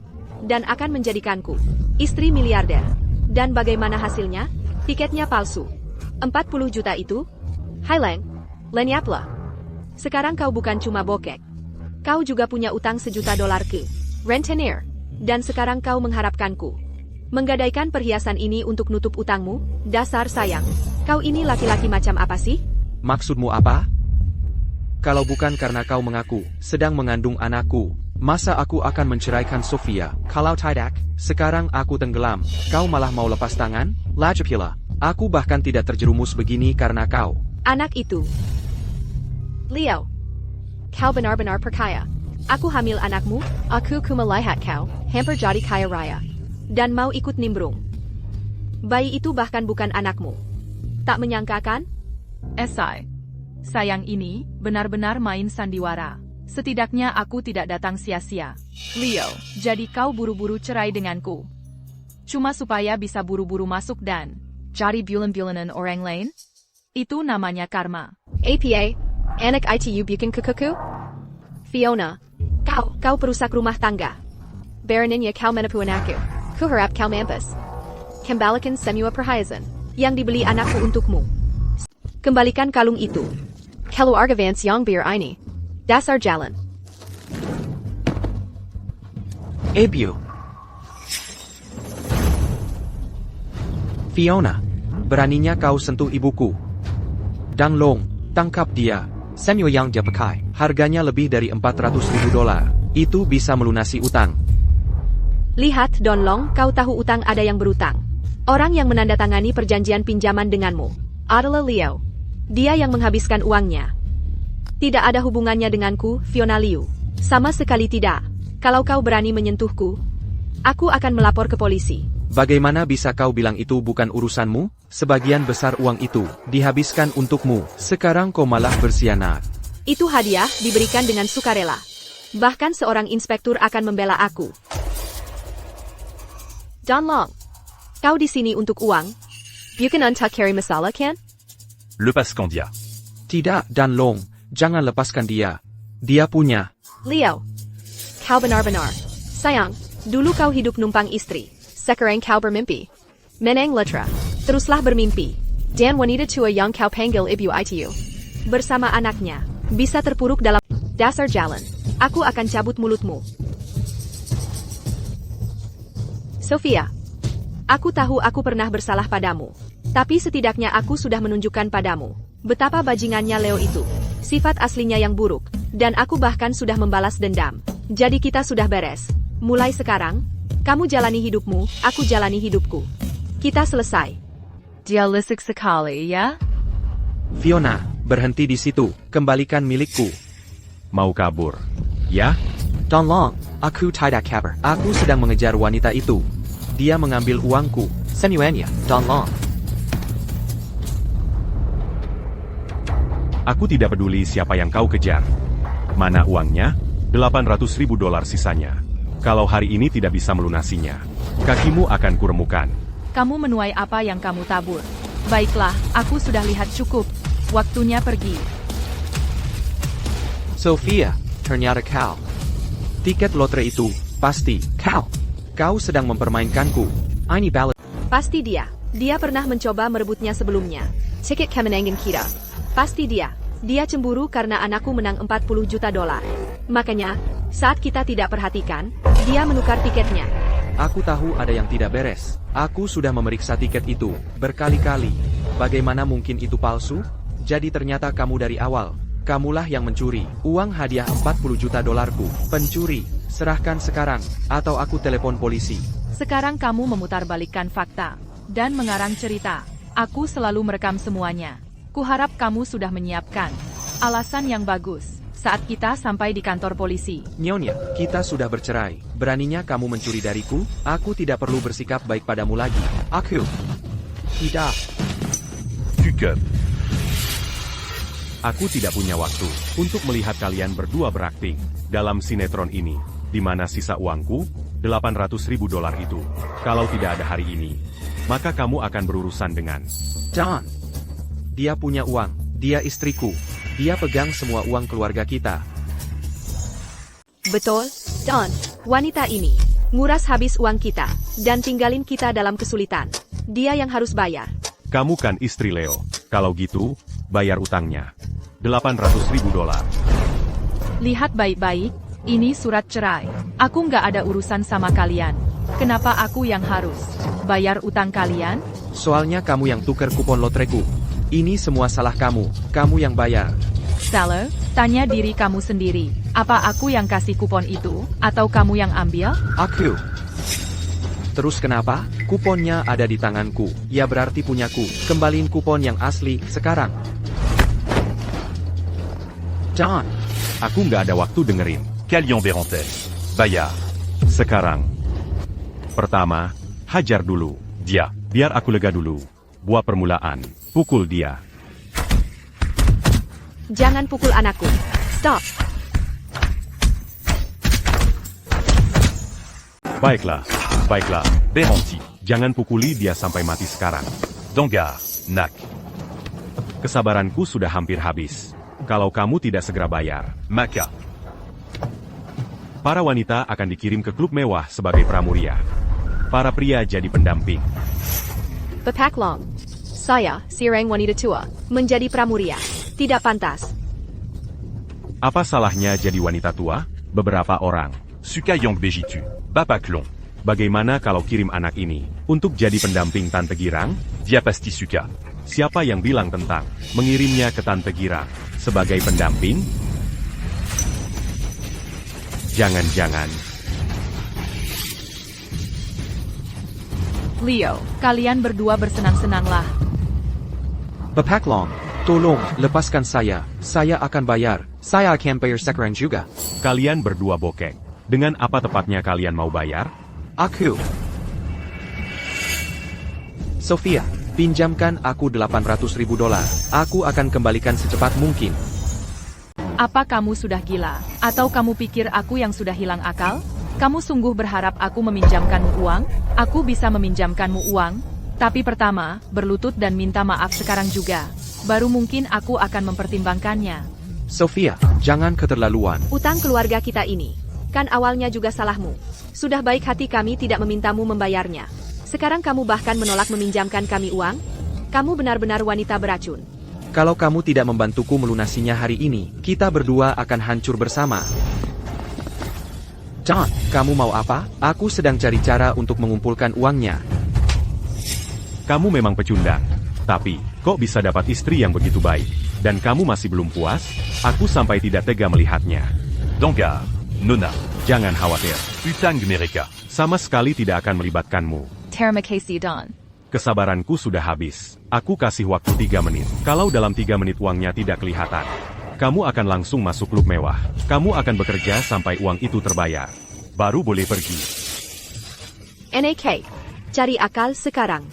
dan akan menjadikanku istri miliarder. Dan bagaimana hasilnya? Tiketnya palsu. 40 juta itu? Haileng, lenyaplah. Sekarang kau bukan cuma bokek. Kau juga punya utang $1 juta ke rentenir. Dan sekarang kau mengharapkanku menggadaikan perhiasan ini untuk nutup utangmu? Dasar sayang. Kau ini laki-laki macam apa sih? Maksudmu apa? Kalau bukan karena kau mengaku sedang mengandung anakku, masa aku akan menceraikan Sofia? Kalau tidak, sekarang aku tenggelam. Kau malah mau lepas tangan? Lajapila. Aku bahkan tidak terjerumus begini karena kau. Anak itu. Leo. Kau benar-benar perkaya. Aku hamil anakmu, aku melihat kau, hampir jadi kaya raya. Dan mau ikut nimbrung. Bayi itu bahkan bukan anakmu. Tak menyangka kan? Esai. Sayang ini, benar-benar main sandiwara. Setidaknya aku tidak datang sia-sia. Leo, jadi kau buru-buru cerai denganku. Cuma supaya bisa buru-buru masuk dan jadi bulan-bulanan orang lain? Itu namanya karma. APA, anak ITU bikin kekuku? Fiona, kau perusak rumah tangga. Baroninnya kau menipuan aku. Kuharap kau mampus. Kembalikan semua perhiasan yang dibeli anakku untukmu. Kembalikan kalung itu. Keluarga Vance yang biar ini. Dasar jalan. Ebio. Fiona, beraninya kau sentuh ibuku. Dang Long, tangkap dia. Semua yang dia pakai, harganya lebih dari $400.000. Itu bisa melunasi utang. Lihat Don Long, kau tahu utang ada yang berutang. Orang yang menandatangani perjanjian pinjaman denganmu adalah Leo. Dia yang menghabiskan uangnya. Tidak ada hubungannya denganku, Fiona Liu. Sama sekali tidak. Kalau kau berani menyentuhku, aku akan melapor ke polisi. Bagaimana bisa kau bilang itu bukan urusanmu? Sebagian besar uang itu dihabiskan untukmu. Sekarang kau malah bersianat. Itu hadiah diberikan dengan sukarela. Bahkan seorang inspektur akan membela aku. Don Long, kau di sini untuk uang? Bukan untuk cari masalah, kan? Le Pascandia. Tidak, Dan Long, jangan lepaskan dia. Dia punya. Leo, kau benar-benar. Sayang, dulu kau hidup numpang istri. Sekarang kau bermimpi. Meneng letra. Teruslah bermimpi. Dan wanita tua yang kau panggil ibu itu. Bersama anaknya. Bisa terpuruk dalam dasar jalan. Aku akan cabut mulutmu. Sofia. Aku tahu aku pernah bersalah padamu. Tapi setidaknya aku sudah menunjukkan padamu betapa bajingannya Leo itu. Sifat aslinya yang buruk. Dan aku bahkan sudah membalas dendam. Jadi kita sudah beres. Mulai sekarang, kamu jalani hidupmu, aku jalani hidupku. Kita selesai. Dia lisik sekali, ya? Fiona, berhenti di situ. Kembalikan milikku. Mau kabur? Ya? Don Long, aku tidak kabar. Aku sedang mengejar wanita itu. Dia mengambil uangku. Semuanya, Don Long. Aku tidak peduli siapa yang kau kejar. Mana uangnya? $800.000 sisanya. Kalau hari ini tidak bisa melunasinya, kakimu akan kuremukan. Kamu menuai apa yang kamu tabur. Baiklah, aku sudah lihat cukup. Waktunya pergi. Sofia, ternyata kau. Tiket lotre itu, pasti, kau. Kau sedang mempermainkanku. Ini balik. Pasti dia. Dia pernah mencoba merebutnya sebelumnya. Tiket kemenangan kita. Pasti dia. Dia cemburu karena anakku menang $40 juta. Makanya, saat kita tidak perhatikan, dia menukar tiketnya. Aku tahu ada yang tidak beres. Aku sudah memeriksa tiket itu berkali-kali. Bagaimana mungkin itu palsu? Jadi ternyata kamu dari awal. Kamulah yang mencuri uang hadiah $40 juta. Pencuri. Serahkan sekarang, atau aku telepon polisi. Sekarang kamu memutarbalikkan fakta dan mengarang cerita. Aku selalu merekam semuanya. Kuharap kamu sudah menyiapkan alasan yang bagus saat kita sampai di kantor polisi. Nyonya, kita sudah bercerai. Beraninya kamu mencuri dariku? Aku tidak perlu bersikap baik padamu lagi. Aku tidak. Cukup. Aku tidak punya waktu untuk melihat kalian berdua berakting dalam sinetron ini, di mana sisa uangku, $800.000 itu. Kalau tidak ada hari ini, maka kamu akan berurusan dengan John. Dia punya uang. Dia istriku. Dia pegang semua uang keluarga kita. Betul, Don. Wanita ini nguras habis uang kita dan tinggalin kita dalam kesulitan. Dia yang harus bayar. Kamu kan istri Leo. Kalau gitu, bayar utangnya. $800.000. Lihat baik-baik, ini surat cerai. Aku nggak ada urusan sama kalian. Kenapa aku yang harus bayar utang kalian? Soalnya kamu yang tuker kupon lotreku. Ini semua salah kamu. Kamu yang bayar. Seller, tanya diri kamu sendiri. Apa aku yang kasih kupon itu, atau kamu yang ambil? Aku. Terus kenapa? Kuponnya ada di tanganku. Ya berarti punyaku. Kembaliin kupon yang asli sekarang. John. Aku nggak ada waktu dengerin. Calion Bérantais. Bayard. Sekarang. Pertama, hajar dulu. Dia. Biar aku lega dulu. Buat permulaan, pukul dia. Jangan pukul anakku. Stop. Baiklah, baiklah. Béranti. Jangan pukuli dia sampai mati sekarang. Dangar. Nak. Kesabaranku sudah hampir habis. Kalau kamu tidak segera bayar, Maka. para wanita akan dikirim ke klub mewah sebagai pramuria. Para pria jadi pendamping. Pepaklong. Saya, Sireng wanita tua, menjadi pramuria. Tidak pantas. Apa salahnya jadi wanita tua? Beberapa orang. Suka Yang Bejitu. Bapak Long. Bagaimana kalau kirim anak ini untuk jadi pendamping Tante Girang? Dia pasti suka. Siapa yang bilang tentang mengirimnya ke Tante Girang sebagai pendamping? Jangan-jangan. Leo, kalian berdua bersenang-senanglah. Pepaklong. Tolong, lepaskan saya. Saya akan bayar. Saya akan bayar sekarang juga. Kalian berdua bokek. Dengan apa tepatnya kalian mau bayar? Aku. Sofia, pinjamkan aku $800.000. Aku akan kembalikan secepat mungkin. Apa kamu sudah gila? Atau kamu pikir aku yang sudah hilang akal? Kamu sungguh berharap aku meminjamkanmu uang? Aku bisa meminjamkanmu uang, tapi pertama, berlutut dan minta maaf sekarang juga. Baru mungkin aku akan mempertimbangkannya. Sofia, jangan keterlaluan. Utang keluarga kita ini, kan awalnya juga salahmu. Sudah baik hati kami tidak memintamu membayarnya. Sekarang kamu bahkan menolak meminjamkan kami uang? Kamu benar-benar wanita beracun. Kalau kamu tidak membantuku melunasinya hari ini, kita berdua akan hancur bersama. John, kamu mau apa? Aku sedang cari cara untuk mengumpulkan uangnya. Kamu memang pecundang. Tapi, kok bisa dapat istri yang begitu baik? Dan kamu masih belum puas? Aku sampai tidak tega melihatnya. Dangar. Nona. Jangan khawatir. Utang mereka. Sama sekali tidak akan melibatkanmu. Terima kasih, Don. Kesabaranku sudah habis. Aku kasih waktu 3 menit. Kalau dalam 3 menit uangnya tidak kelihatan, kamu akan langsung masuk klub mewah. Kamu akan bekerja sampai uang itu terbayar. Baru boleh pergi. NAK. Cari akal sekarang.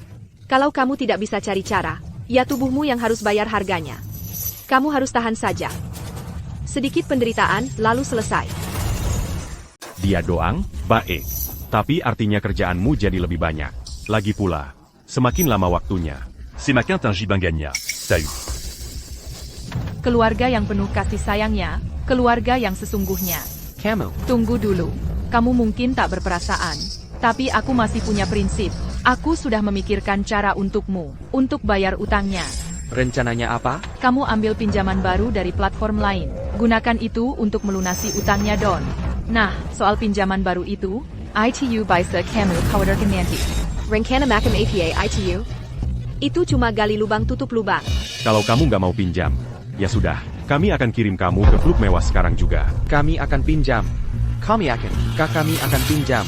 Kalau kamu tidak bisa cari cara, ya tubuhmu yang harus bayar harganya. Kamu harus tahan saja. Sedikit penderitaan, lalu selesai. Dia doang, baik. Tapi artinya kerjaanmu jadi lebih banyak. Lagi pula, semakin lama waktunya. C'est ma quinte un gibangania. Salut. Keluarga yang penuh kasih sayangnya, keluarga yang sesungguhnya. Kamu. Tunggu dulu. Kamu mungkin tak berperasaan, tapi aku masih punya prinsip. Aku sudah memikirkan cara untukmu, untuk bayar utangnya. Rencananya apa? Kamu ambil pinjaman baru dari platform lain. Gunakan itu untuk melunasi utangnya, Don. Nah, soal pinjaman baru itu, ITU bisa kamu khawatirkan nanti. Rencana makam APA ITU? Itu cuma gali lubang tutup lubang. Kalau kamu nggak mau pinjam, ya sudah. Kami akan kirim kamu ke klub mewah sekarang juga. Kami akan pinjam. Kami akan pinjam.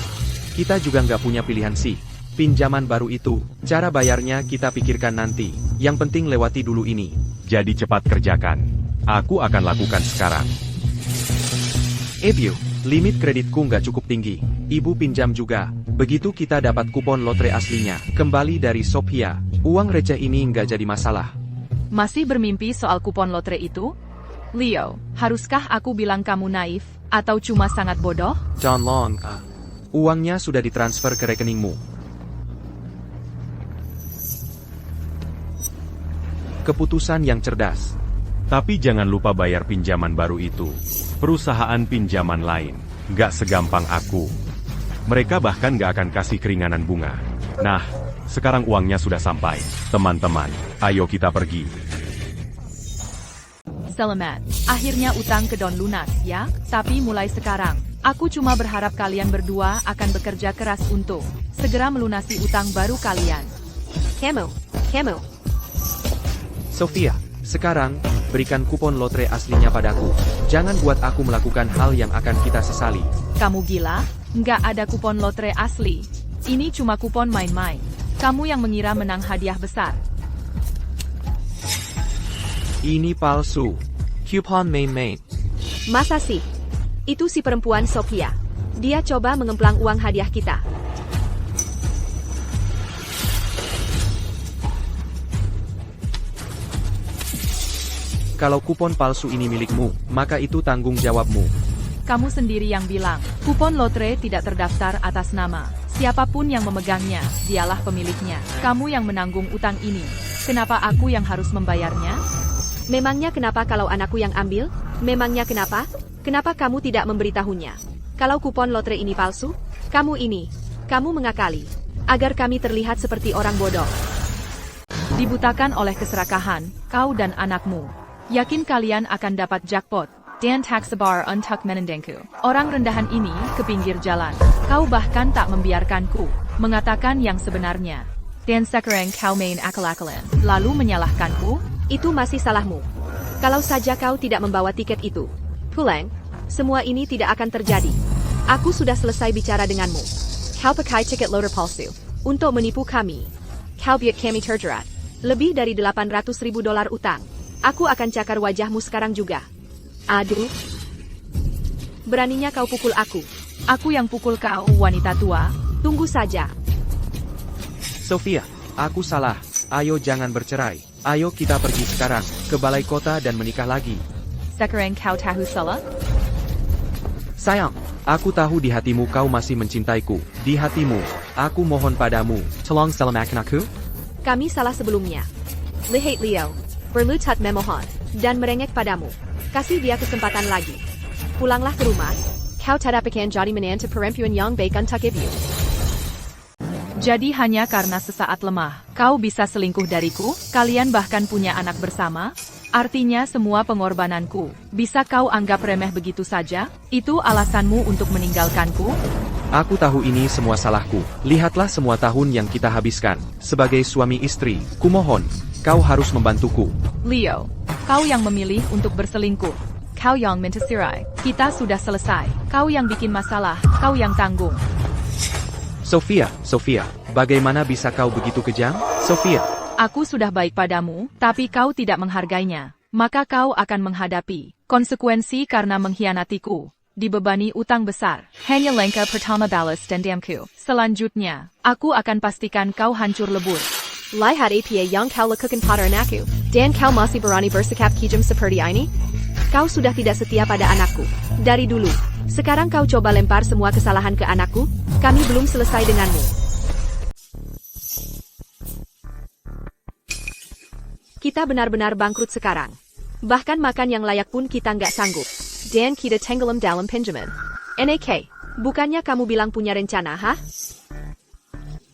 Kita juga nggak punya pilihan sih. Pinjaman baru itu, cara bayarnya kita pikirkan nanti. Yang penting lewati dulu ini. Jadi cepat kerjakan. Aku akan lakukan sekarang. Ebio, limit kreditku nggak cukup tinggi. Ibu pinjam juga. Begitu kita dapat kupon lotre aslinya, kembali dari Sophia, uang receh ini nggak jadi masalah. Masih bermimpi soal kupon lotre itu? Leo, haruskah aku bilang kamu naif, atau cuma sangat bodoh? John Long, uangnya sudah ditransfer ke rekeningmu. Keputusan yang cerdas. Tapi jangan lupa bayar pinjaman baru itu. Perusahaan pinjaman lain, nggak segampang aku. Mereka bahkan nggak akan kasih keringanan bunga. Nah, sekarang uangnya sudah sampai. Teman-teman, ayo kita pergi. Selamat, akhirnya utang ke Don lunas ya. Tapi mulai sekarang, aku cuma berharap kalian berdua akan bekerja keras untuk segera melunasi utang baru kalian. Kamu. Sophia, sekarang, berikan kupon lotre aslinya padaku. Jangan buat aku melakukan hal yang akan kita sesali. Kamu gila? Nggak ada kupon lotre asli. Ini cuma kupon main-main. Kamu yang mengira menang hadiah besar. Ini palsu. Coupon main-main. Masa sih? Itu si perempuan Sophia. Dia coba mengemplang uang hadiah kita. Kalau kupon palsu ini milikmu, maka itu tanggung jawabmu. Kamu sendiri yang bilang, kupon lotre tidak terdaftar atas nama. Siapapun yang memegangnya, dialah pemiliknya. Kamu yang menanggung utang ini. Kenapa aku yang harus membayarnya? Memangnya kenapa kalau anakku yang ambil? Memangnya kenapa? Kenapa kamu tidak memberitahunya? Kalau kupon lotre ini palsu, kamu mengakali. Agar kami terlihat seperti orang bodoh. Dibutakan oleh keserakahan, kau dan anakmu. Yakin kalian akan dapat jackpot. Dan taksabar untuk menendengku. Orang rendahan ini ke pinggir jalan. Kau bahkan tak membiarkanku mengatakan yang sebenarnya. Dan sekarang kau main akal-akalan, lalu menyalahkanku? Itu masih salahmu. Kalau saja kau tidak membawa tiket itu. Pulang, semua ini tidak akan terjadi. Aku sudah selesai bicara denganmu. Kau pakai tiket lotre palsu untuk menipu kami. Kau biar kami terjerat. Lebih dari $800.000 utang. Aku akan cakar wajahmu sekarang juga. Aduh. Beraninya kau pukul aku. Aku yang pukul kau, wanita tua. Tunggu saja. Sophia, aku salah. Ayo jangan bercerai. Ayo kita pergi sekarang ke balai kota dan menikah lagi. Sekarang kau tahu salah? Sayang, aku tahu di hatimu kau masih mencintaiku. Di hatimu, aku mohon padamu, tolong selamatkan aku. Kami salah sebelumnya. Lihat Leo, berlutut memohon, dan merengek padamu. Kasih dia kesempatan lagi. Pulanglah ke rumah. Kau tidak akan jadi menantu perempuan yang baik untuk ibu. Jadi hanya karena sesaat lemah, kau bisa selingkuh dariku? Kalian bahkan punya anak bersama? Artinya semua pengorbananku, bisa kau anggap remeh begitu saja? Itu alasanmu untuk meninggalkanku? Aku tahu ini semua salahku. Lihatlah semua tahun yang kita habiskan. Sebagai suami istri, kumohon, kau harus membantuku. Leo, kau yang memilih untuk berselingkuh. Kau yang minta cerai. Kita sudah selesai. Kau yang bikin masalah, kau yang tanggung. Sophia, bagaimana bisa kau begitu kejam? Sophia, aku sudah baik padamu, tapi kau tidak menghargainya. Maka kau akan menghadapi konsekuensi karena mengkhianatiku. Dibebani utang besar. Hanya langkah pertama balas dendamku. Selanjutnya, aku akan pastikan kau hancur lebur. Lihat apa yang kau lakukan pada anakku, dan kau masih berani bersikap kejam seperti ini? Kau sudah tidak setia pada anakku. Dari dulu. Sekarang kau coba lempar semua kesalahan ke anakku? Kami belum selesai denganmu. Kita benar-benar bangkrut sekarang. Bahkan makan yang layak pun kita nggak sanggup. Dan kita tenggelam dalam pinjaman. NAK, bukannya kamu bilang punya rencana, ha?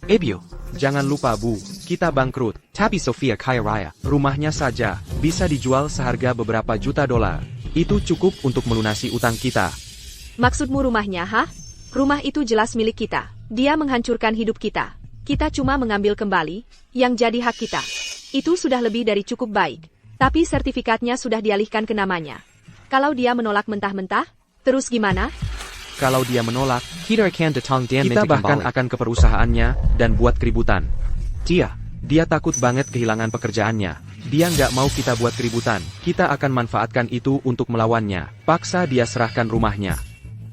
Ebio, jangan lupa Bu, kita bangkrut. Tapi Sophia kaya raya. Rumahnya saja bisa dijual seharga beberapa juta dolar. Itu cukup untuk melunasi utang kita. Maksudmu rumahnya, ha? Rumah itu jelas milik kita. Dia menghancurkan hidup kita. Kita cuma mengambil kembali yang jadi hak kita. Itu sudah lebih dari cukup baik. Tapi sertifikatnya sudah dialihkan ke namanya. Kalau dia menolak mentah-mentah, terus gimana? Kalau dia menolak, kita akan datang dan kita minta bahkan kembali. akan ke perusahaannya dan buat keributan. Dia takut banget kehilangan pekerjaannya. Dia nggak mau kita buat keributan. Kita akan manfaatkan itu untuk melawannya. Paksa dia serahkan rumahnya.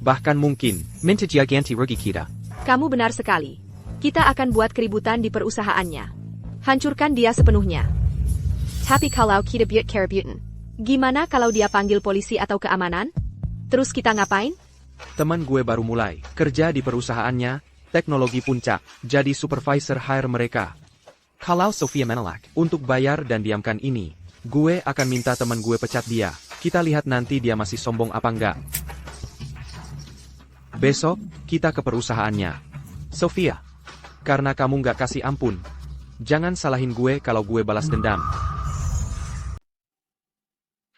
Bahkan mungkin, Minta dia ganti rugi kita. Kamu benar sekali. Kita akan buat keributan di perusahaannya. Hancurkan dia sepenuhnya. Tapi kalau kita buat keributan, gimana kalau dia panggil polisi atau keamanan? Terus kita ngapain? teman gue baru mulai kerja di perusahaannya, teknologi puncak, jadi supervisor hire mereka. Kalau Sofia menolak, Untuk bayar dan diamkan ini, gue akan minta teman gue pecat dia. Kita lihat nanti dia masih sombong apa enggak. Besok, kita ke perusahaannya. Sofia, karena kamu nggak kasih ampun, jangan salahin gue kalau gue balas dendam.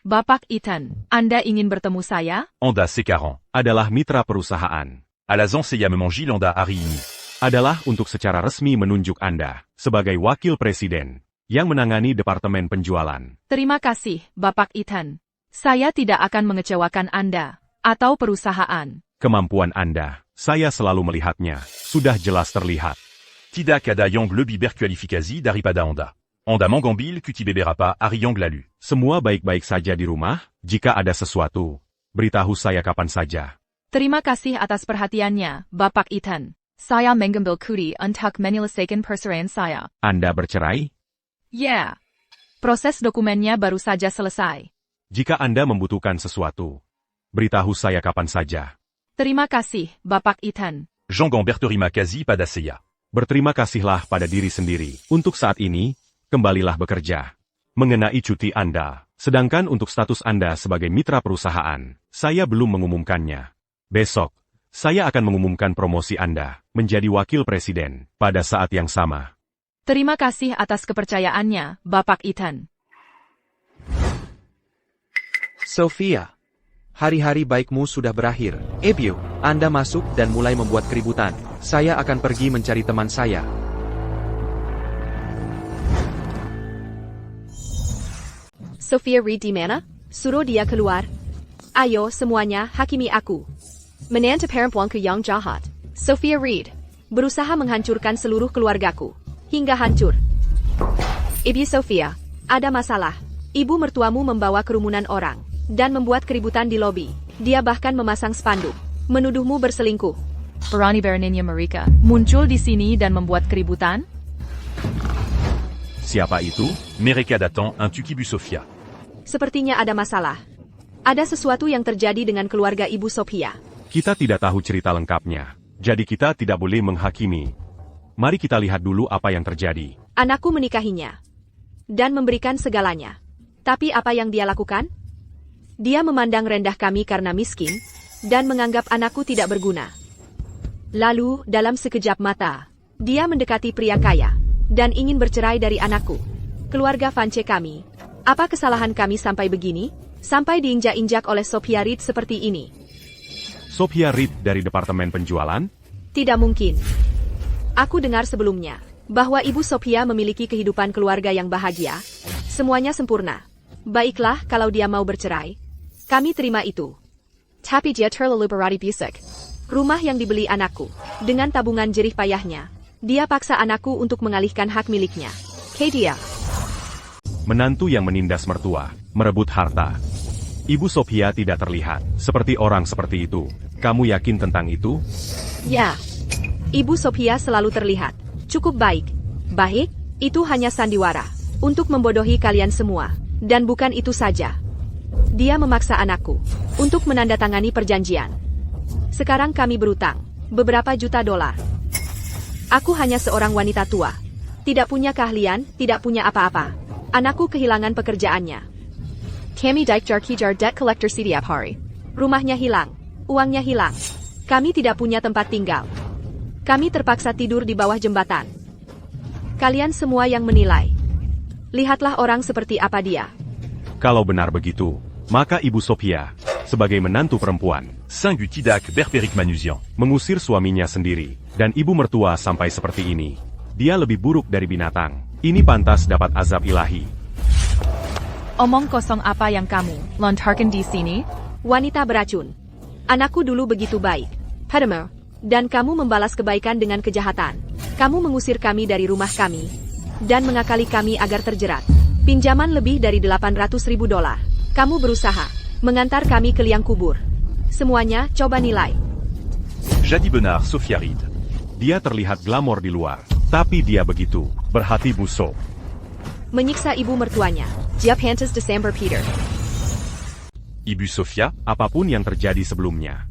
Bapak Ethan, Anda ingin bertemu saya? Honda C40. Adalah mitra perusahaan. À la Zanseya Memangi Honda Harini. Adalah untuk secara resmi menunjuk Anda sebagai wakil presiden yang menangani departemen penjualan. Terima kasih, Bapak Ethan. Saya tidak akan mengecewakan Anda atau perusahaan. Kemampuan Anda, saya selalu melihatnya, sudah jelas terlihat. Tidak ada yang lebih berkualifikasi daripada Honda. Honda mengambil cuti beberapa hari yang lalu. Semua baik-baik saja di rumah. Jika ada sesuatu, beritahu saya kapan saja. Terima kasih atas perhatiannya, Bapak Ethan. Saya mengambil cuti untuk menyelesaikan perceraian saya. Anda bercerai? Ya. Proses dokumennya baru saja selesai. Jika Anda membutuhkan sesuatu, beritahu saya kapan saja. Terima kasih, Bapak Ethan. Jangan berterima kasih pada saya. Berterima kasihlah pada diri sendiri. Untuk saat ini, kembalilah bekerja. Mengenai cuti Anda, sedangkan untuk status Anda sebagai mitra perusahaan, saya belum mengumumkannya. Besok, saya akan mengumumkan promosi Anda menjadi wakil presiden pada saat yang sama. Terima kasih atas kepercayaannya, Bapak Ethan. Sofia, hari-hari baikmu sudah berakhir. Ebio, Anda masuk dan mulai membuat keributan. Saya akan pergi mencari teman saya. Sophia Reed di mana? Suruh dia keluar. Ayo semuanya, hakimi aku. Menantu perempuanku yang jahat, Sophia Reed, berusaha menghancurkan seluruh keluargaku. Hingga hancur. Ibu Sophia, ada masalah. Ibu mertuamu membawa kerumunan orang dan membuat keributan di lobi. Dia bahkan memasang spanduk, menuduhmu berselingkuh. Berani beraninya mereka muncul di sini dan membuat keributan? Siapa itu? Mereka datang untuk Ibu Sofia. Sepertinya ada masalah. Ada sesuatu yang terjadi dengan keluarga Ibu Sophia. Kita tidak tahu cerita lengkapnya, jadi kita tidak boleh menghakimi. Mari kita lihat dulu apa yang terjadi. Anakku menikahinya dan memberikan segalanya. Tapi apa yang dia lakukan? Dia memandang rendah kami karena miskin dan menganggap anakku tidak berguna. Lalu, dalam sekejap mata, dia mendekati pria kaya dan ingin bercerai dari anakku. Keluarga Vance kami. Apa kesalahan kami sampai begini? Sampai diinjak-injak oleh Sophia Reed seperti ini. Sophia Reed dari Departemen Penjualan? Tidak mungkin. Aku dengar sebelumnya bahwa Ibu Sophia memiliki kehidupan keluarga yang bahagia. Semuanya sempurna. Baiklah kalau dia mau bercerai. Kami terima itu. Tapi dia terlalu berani busuk. Rumah yang dibeli anakku, dengan tabungan jerih payahnya, dia paksa anakku untuk mengalihkan hak miliknya. Dia. Menantu yang menindas mertua, merebut harta. Ibu Sophia tidak terlihat seperti orang seperti itu. Kamu yakin tentang itu? Ya. Ibu Sophia selalu terlihat cukup baik. Baik, itu hanya sandiwara untuk membodohi kalian semua. Dan bukan itu saja. Dia memaksa anakku untuk menandatangani perjanjian. Sekarang kami berutang beberapa juta dolar. Aku hanya seorang wanita tua. Tidak punya keahlian, tidak punya apa-apa. Anakku kehilangan pekerjaannya. Kami dikejar debt collector setiap hari. Rumahnya hilang, uangnya hilang. Kami tidak punya tempat tinggal. Kami terpaksa tidur di bawah jembatan. Kalian semua yang menilai. Lihatlah orang seperti apa dia. Kalau benar begitu, maka Ibu Sophia, sebagai menantu perempuan, Singu tidak berperik manusian. mengusir suaminya sendiri, dan ibu mertua sampai seperti ini. Dia lebih buruk dari binatang. Ini pantas dapat azab ilahi. Omong kosong apa yang kamu lontarkan di sini? Wanita beracun. Anakku dulu begitu baik. Padahal, dan kamu membalas kebaikan dengan kejahatan. Kamu mengusir kami dari rumah kami, dan mengakali kami agar terjerat. Pinjaman lebih dari 800.000 dolar. Kamu berusaha mengantar kami ke liang kubur. Semuanya, coba nilai. Jadi benar, Sophia Reed. Dia terlihat glamor di luar, tapi dia begitu berhati busuk. Menyiksa ibu mertuanya. Jeff Hantes December Peter. Ibu Sophia, Apapun yang terjadi sebelumnya,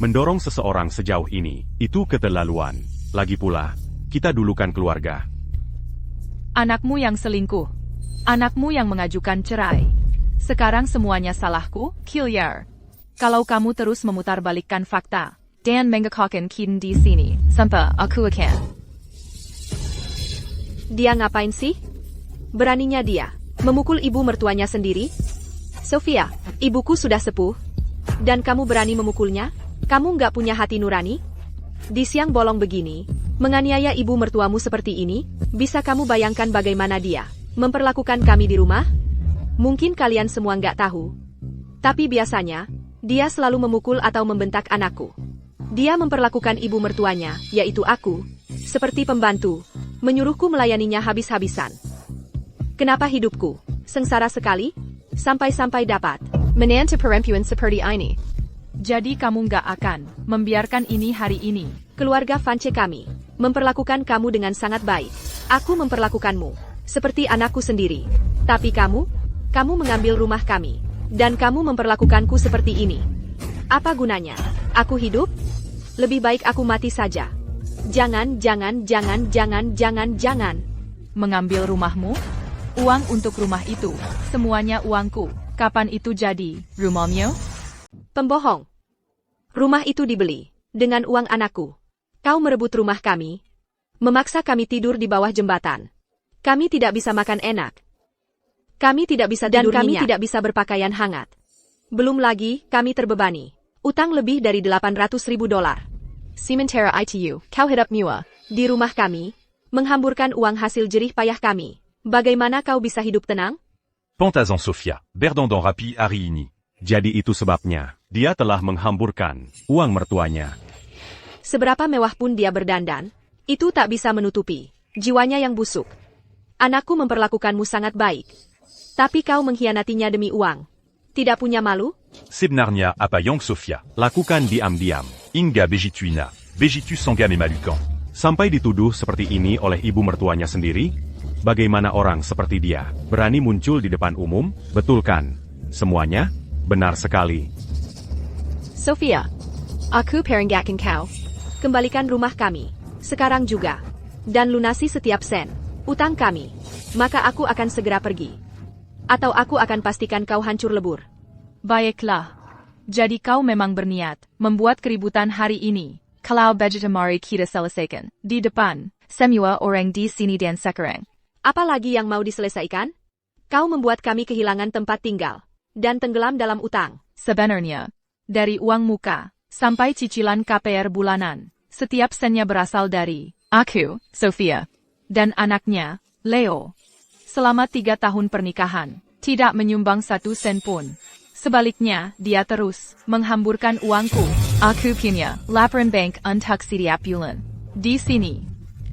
mendorong seseorang sejauh ini, itu keterlaluan. Lagi pula, kita dulukan keluarga. Anakmu yang selingkuh. Anakmu yang mengajukan cerai. Sekarang semuanya salahku, Killiar. Kalau kamu terus memutarbalikkan fakta, dan menggekokkan Keaton di sini, sampai aku akan. Dia ngapain sih? Beraninya dia memukul ibu mertuanya sendiri? Sophia, ibuku sudah sepuh, dan kamu berani memukulnya? Kamu nggak punya hati nurani? Di siang bolong begini, menganiaya ibu mertuamu seperti ini, bisa kamu bayangkan bagaimana dia memperlakukan kami di rumah? Mungkin kalian semua nggak tahu, tapi biasanya, dia selalu memukul atau membentak anakku. Dia memperlakukan ibu mertuanya, yaitu aku, seperti pembantu, menyuruhku melayaninya habis-habisan. Kenapa hidupku sengsara sekali? Sampai-sampai dapat menantu perempuan seperti ini. Jadi kamu nggak akan membiarkan ini hari ini. Keluarga Vance kami memperlakukan kamu dengan sangat baik. Aku memperlakukanmu seperti anakku sendiri. Tapi kamu mengambil rumah kami, dan kamu memperlakukanku seperti ini. Apa gunanya? Aku hidup? Lebih baik aku mati saja. Jangan. Mengambil rumahmu? Uang untuk rumah itu, semuanya uangku. Kapan itu jadi, rumahmu? Pembohong. Rumah itu dibeli dengan uang anakku. Kau merebut rumah kami, memaksa kami tidur di bawah jembatan. Kami tidak bisa makan enak. Kami tidak bisa tidur nyenyak. Dan kami tidak bisa berpakaian hangat. Belum lagi, kami terbebani utang lebih dari 800.000 dolar. Sementara itu, kau hidup mewah di rumah kami, menghamburkan uang hasil jerih payah kami. Bagaimana kau bisa hidup tenang? Pantazan Sophia, Berdandan Rapi Ariini. Jadi itu sebabnya, dia telah menghamburkan uang mertuanya. Seberapa mewah pun dia berdandan, itu tak bisa menutupi jiwanya yang busuk. Anakku memperlakukanmu sangat baik, tapi kau mengkhianatinya demi uang. Tidak punya malu? Sebenarnya apa yang Sophia Lakukan diam-diam. Inga Begituina, Begitu Sangam et Malukan. Sampai dituduh seperti ini oleh ibu mertuanya sendiri? Bagaimana orang seperti dia berani muncul di depan umum? Betul kan? Semuanya? Benar sekali. Sophia, aku peringatkan kau. Kembalikan rumah kami, sekarang juga. Dan lunasi setiap sen utang kami. Maka aku akan segera pergi. Atau aku akan pastikan kau hancur lebur. Baiklah. Jadi kau memang berniat membuat keributan hari ini. Kalau begitu mari kita selesaikan. Di depan, semua orang di sini dan sekarang. Apa lagi yang mau diselesaikan? Kau membuat kami kehilangan tempat tinggal. Dan tenggelam dalam utang. Sebenarnya, dari uang muka, sampai cicilan KPR bulanan, setiap sennya berasal dari aku, Sophia, dan anaknya, Leo. Selama 3 tahun pernikahan, tidak menyumbang 1 sen pun. Sebaliknya, dia terus menghamburkan uangku. Aku punya laporan bank untuk setiap bulan. Di sini.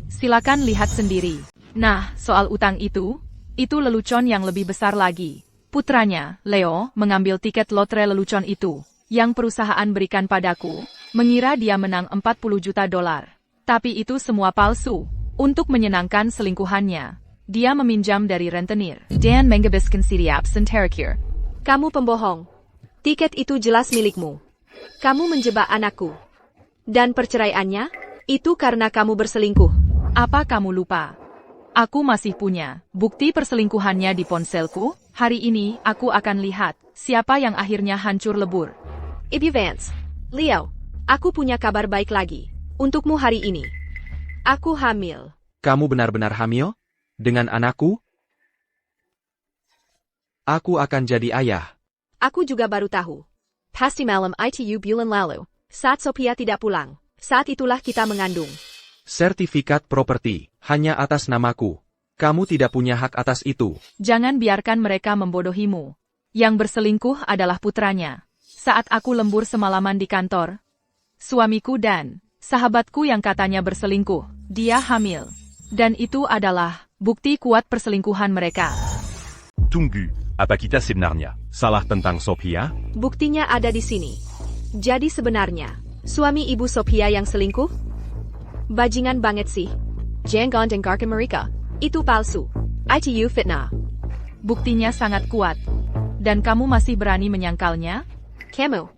Silakan lihat sendiri. Nah, soal utang itu lelucon yang lebih besar lagi. Putranya, Leo, mengambil tiket lotre lelucon itu, yang perusahaan berikan padaku, mengira dia menang 40 juta dolar. Tapi itu semua palsu. Untuk menyenangkan selingkuhannya, dia meminjam dari rentenir, dan menghabiskan setiap sen terakhir. Kamu pembohong. Tiket itu jelas milikmu. Kamu menjebak anakku. Dan perceraiannya, itu karena kamu berselingkuh. Apa kamu lupa? Aku masih punya bukti perselingkuhannya di ponselku. Hari ini, aku akan lihat siapa yang akhirnya hancur lebur. Ibu Vance, Leo, aku punya kabar baik lagi untukmu hari ini. Aku hamil. Kamu benar-benar hamil? Dengan anakku? Aku akan jadi ayah. Aku juga baru tahu. Pasti malam itu bulan lalu, saat Sophia tidak pulang. Saat itulah kita mengandung. Sertifikat properti, hanya atas namaku. Kamu tidak punya hak atas itu. Jangan biarkan mereka membodohimu. Yang berselingkuh adalah putranya. Saat aku lembur semalaman di kantor, suamiku dan sahabatku yang katanya berselingkuh. Dia hamil. Dan itu adalah bukti kuat perselingkuhan mereka. Tungu, Apakita sebenarnya. Salah tentang Sophia? Buktinya ada di sini. Jadi sebenarnya, suami ibu Sophia yang selingkuh? Bajingan banget sih. Jangan dengarkan mereka. Itu palsu. ITU fitnah. Buktinya sangat kuat. Dan kamu masih berani menyangkalnya? Kamu.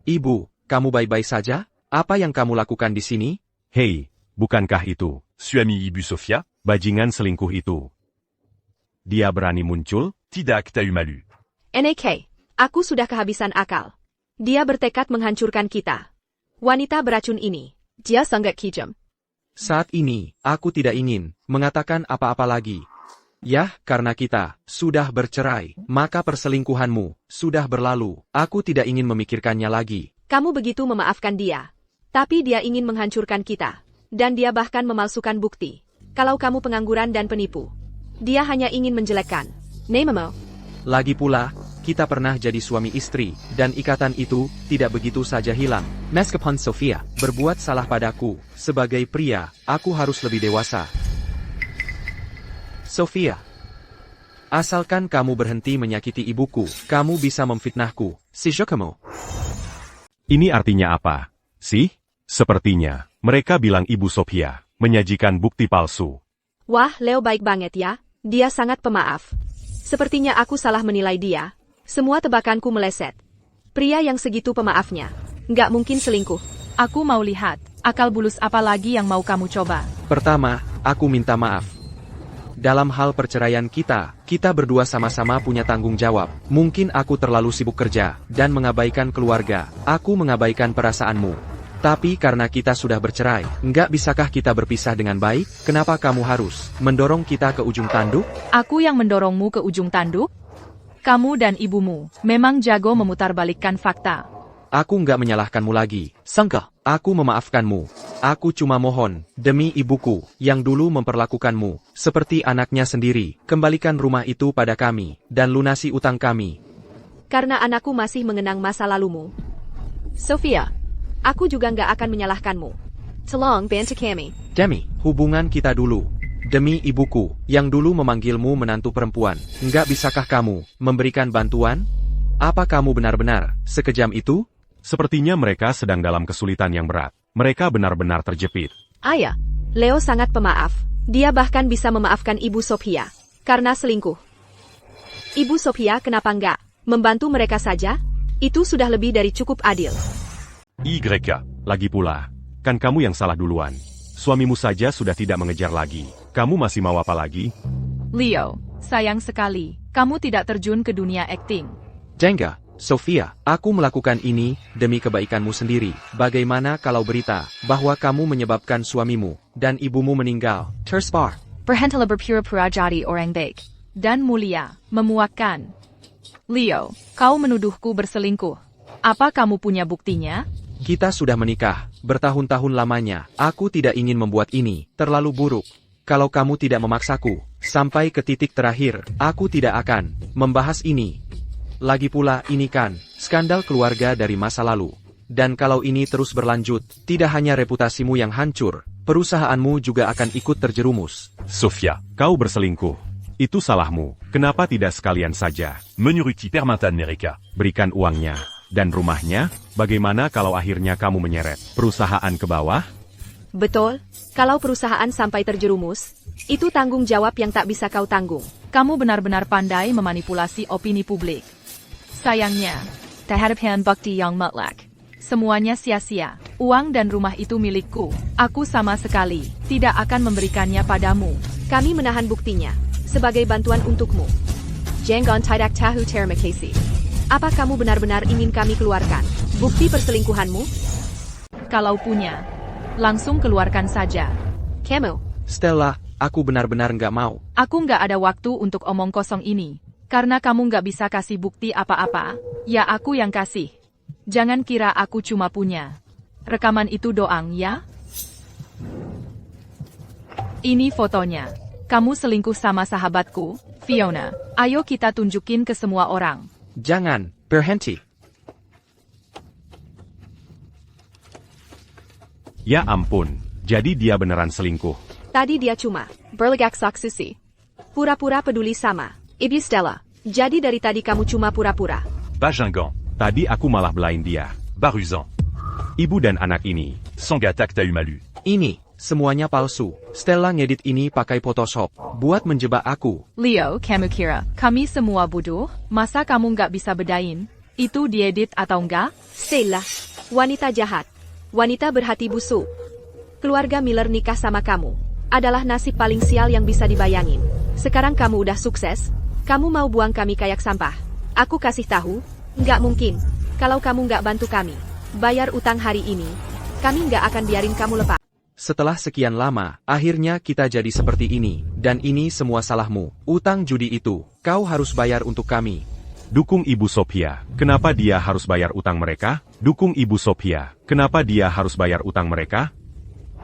Ibu, kamu baik-baik saja? Apa yang kamu lakukan di sini? Hei, bukankah itu Suami Ibu Sophia? bajingan selingkuh itu? Dia berani muncul? Tidak t'as eu malu. NAK, aku sudah kehabisan akal. Dia bertekad menghancurkan kita. Wanita beracun ini. Dia sangat kejam. Saat ini, aku tidak ingin mengatakan apa-apa lagi. Yah, karena kita sudah bercerai, maka perselingkuhanmu sudah berlalu. Aku tidak ingin memikirkannya lagi. Kamu begitu memaafkan dia. Tapi dia ingin menghancurkan kita. Dan dia bahkan memalsukan bukti. Kalau kamu pengangguran dan penipu. Dia hanya ingin menjelekkan. Namamu. Lagi pula, kita pernah jadi suami istri, dan ikatan itu tidak begitu saja hilang. Meskipun Sophia berbuat salah padaku, sebagai pria, aku harus lebih dewasa. Sophia, asalkan kamu berhenti menyakiti ibuku, kamu bisa memfitnahku. Si kamu. Ini artinya apa? Sih? Sepertinya, mereka bilang Ibu Sophia menyajikan bukti palsu. Wah, Leo baik banget ya. Dia sangat pemaaf. Sepertinya aku salah menilai dia. Semua tebakanku meleset. Pria yang segitu pemaafnya. Nggak mungkin selingkuh. Aku mau lihat, akal bulus apa lagi yang mau kamu coba? Pertama, aku minta maaf. Dalam hal perceraian kita berdua sama-sama punya tanggung jawab. Mungkin aku terlalu sibuk kerja, dan mengabaikan keluarga. Aku mengabaikan perasaanmu. Tapi karena kita sudah bercerai, nggak bisakah kita berpisah dengan baik? Kenapa kamu harus mendorong kita ke ujung tanduk? Aku yang mendorongmu ke ujung tanduk? Kamu dan ibumu memang jago memutarbalikkan fakta. Aku nggak menyalahkanmu lagi. Sangka, aku memaafkanmu. Aku cuma mohon, demi ibuku, yang dulu memperlakukanmu seperti anaknya sendiri, kembalikan rumah itu pada kami, dan lunasi utang kami. Karena anakku masih mengenang masa lalumu. Sophia, aku juga nggak akan menyalahkanmu. Tolong bantu kami. Demi hubungan kita dulu. Demi ibuku, yang dulu memanggilmu menantu perempuan, nggak bisakah kamu memberikan bantuan? Apa kamu benar-benar sekejam itu? Sepertinya mereka sedang dalam kesulitan yang berat. Mereka benar-benar terjepit. Ayah, Leo sangat pemaaf. Dia bahkan bisa memaafkan Ibu Sophia. Karena selingkuh. Ibu Sophia kenapa nggak membantu mereka saja? Itu sudah lebih dari cukup adil. YK. Lagi pula, kan kamu yang salah duluan. Suamimu saja sudah tidak mengejar lagi. Kamu masih mau apa lagi? Leo, sayang sekali, kamu tidak terjun ke dunia akting. Jengga, Sophia, aku melakukan ini demi kebaikanmu sendiri. Bagaimana kalau berita bahwa kamu menyebabkan suamimu dan ibumu meninggal tersebar? Berhentilah berpura-pura jadi orang baik. Dan mulia, memuakkan. Leo, kau menuduhku berselingkuh. Apa kamu punya buktinya? Kita sudah menikah, bertahun-tahun lamanya. Aku tidak ingin membuat ini terlalu buruk. Kalau kamu tidak memaksaku, sampai ke titik terakhir, aku tidak akan membahas ini. Lagi pula ini kan, skandal keluarga dari masa lalu. Dan kalau ini terus berlanjut, tidak hanya reputasimu yang hancur, perusahaanmu juga akan ikut terjerumus. Sophia. Kau berselingkuh. Itu salahmu. Kenapa tidak sekalian saja? Menuruti permintaan mereka. Berikan uangnya. Dan rumahnya, bagaimana kalau akhirnya kamu menyeret perusahaan ke bawah? Betul, kalau perusahaan sampai terjerumus, itu tanggung jawab yang tak bisa kau tanggung. Kamu benar-benar pandai memanipulasi opini publik. Sayangnya, terhadapkan bukti yang mutlak. Semuanya sia-sia. Uang dan rumah itu milikku. Aku sama sekali tidak akan memberikannya padamu. Kami menahan buktinya, sebagai bantuan untukmu. Jangan tidak tahu terima kasih. Apa kamu benar-benar ingin kami keluarkan bukti perselingkuhanmu? Kalau punya, langsung keluarkan saja. Kamu. Stella, aku benar-benar nggak mau. Aku nggak ada waktu untuk omong kosong ini. Karena kamu nggak bisa kasih bukti apa-apa, ya aku yang kasih. Jangan kira aku cuma punya rekaman itu doang ya. Ini fotonya. Kamu selingkuh sama sahabatku, Fiona. Ayo kita tunjukin ke semua orang. Jangan, berhenti. Ya ampun, jadi dia beneran selingkuh. Tadi dia cuma berlegak saksusi. Pura-pura peduli sama Ibu Stella. Jadi dari tadi kamu cuma pura-pura. Bagingant. Tadi aku malah belain dia. Barusant. Ibu dan anak ini. Sangatak Tahumalu. Ini, semuanya palsu. Stella ngedit ini pakai Photoshop, buat menjebak aku. Leo, kamu kira kami semua bodoh? Masa kamu nggak bisa bedain? Itu diedit atau enggak? Stella, wanita jahat. Wanita berhati busuk. Keluarga Miller nikah sama kamu. Adalah nasib paling sial yang bisa dibayangin. Sekarang kamu udah sukses. Kamu mau buang kami kayak sampah. Aku kasih tahu, nggak mungkin. Kalau kamu nggak bantu kami, bayar utang hari ini, kami nggak akan biarin kamu lepas. Setelah sekian lama, akhirnya kita jadi seperti ini. Dan ini semua salahmu. Utang judi itu, kau harus bayar untuk kami. Dukung Ibu Sophia. Kenapa dia harus bayar utang mereka? Dukung Ibu Sophia. Kenapa dia harus bayar utang mereka?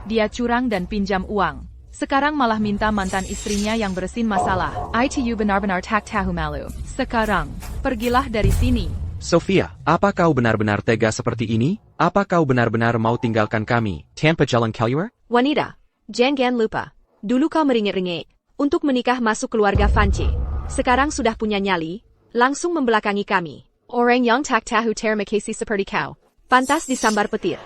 Dia curang dan pinjam uang. Sekarang malah minta mantan istrinya yang bersin masalah. ITU benar-benar tak tahu malu. Sekarang, pergilah dari sini. Sophia, apa kau benar-benar tega seperti ini? Apa kau benar-benar mau tinggalkan kami, tanpa jalan keluar? Wanita, jangan lupa. Dulu kau meringit-ringit untuk menikah masuk keluarga Vance. Sekarang sudah punya nyali, langsung membelakangi kami. Orang yang tak tahu terima kasih seperti kau. Pantas disambar petir.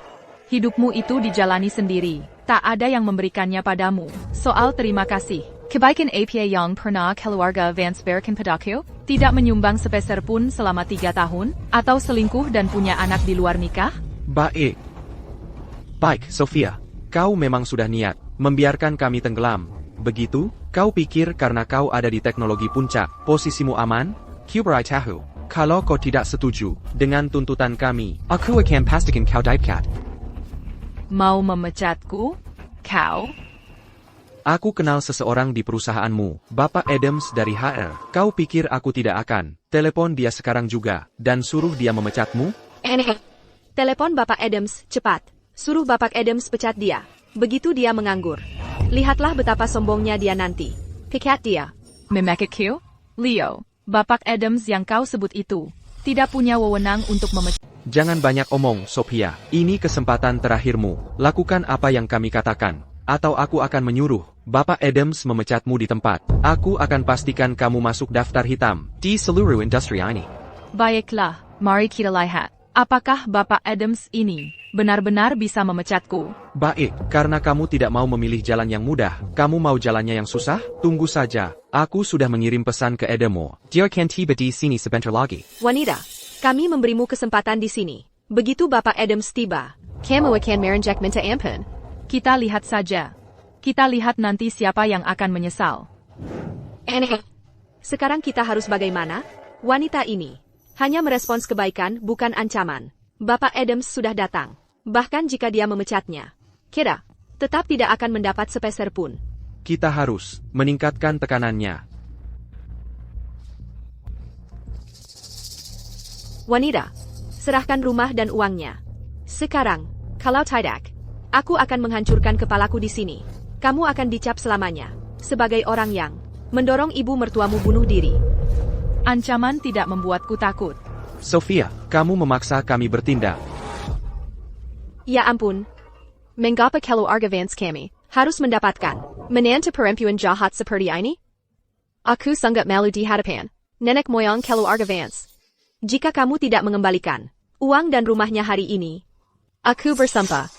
Hidupmu itu dijalani sendiri. Tak ada yang memberikannya padamu. Soal terima kasih. Kebaikan apa yang pernah keluarga Vance berikan padaku? Tidak menyumbang sepeser pun selama 3 tahun? Atau selingkuh dan punya anak di luar nikah? Baik. Baik, Sophia. Kau memang sudah niat membiarkan kami tenggelam. Begitu? Kau pikir karena kau ada di teknologi puncak, posisimu aman? Kuberai tahu. Kalau kau tidak setuju dengan tuntutan kami, aku akan pastikan kau dipecat. Mau memecatku? Kau? Aku kenal seseorang di perusahaanmu, Bapak Adams dari HR. Kau pikir aku tidak akan telepon dia sekarang juga, dan suruh dia memecatmu? Telepon Bapak Adams, cepat. Suruh Bapak Adams pecat dia. Begitu dia menganggur. Lihatlah betapa sombongnya dia nanti. Pecat dia. Memekatku? Leo, Bapak Adams yang kau sebut itu, tidak punya wewenang untuk memecat. Jangan banyak omong, Sophia. Ini kesempatan terakhirmu. Lakukan apa yang kami katakan. Atau aku akan menyuruh Bapak Adams memecatmu di tempat. Aku akan pastikan kamu masuk daftar hitam di seluruh industri ini. Baiklah, mari kita lihat. Apakah Bapak Adams ini benar-benar bisa memecatku? Baik, karena kamu tidak mau memilih jalan yang mudah, kamu mau jalannya yang susah? Tunggu saja. Aku sudah mengirim pesan ke Edemo. Dia akan tiba di sini sebentar lagi. Wanita, kami memberimu kesempatan di sini. Begitu Bapak Adams tiba, kamu akan merenjak minta ampun. Kita lihat saja. Kita lihat nanti siapa yang akan menyesal. Sekarang kita harus bagaimana? Wanita ini hanya merespons kebaikan, bukan ancaman. Bapak Adams sudah datang. Bahkan jika dia memecatnya, kita tetap tidak akan mendapat sepeser pun. Kita harus meningkatkan tekanannya. Wanita, serahkan rumah dan uangnya. Sekarang, kalau tidak, aku akan menghancurkan kepalaku di sini. Kamu akan dicap selamanya sebagai orang yang mendorong ibu mertuamu bunuh diri. Ancaman tidak membuatku takut. Sophia, kamu memaksa kami bertindak. Ya ampun. Mengapa keluarga Vance kami harus mendapatkan menantu perempuan jahat seperti ini? Aku sangat malu di hadapan nenek moyang keluarga Vance. Jika kamu tidak mengembalikan uang dan rumahnya hari ini, aku bersumpah,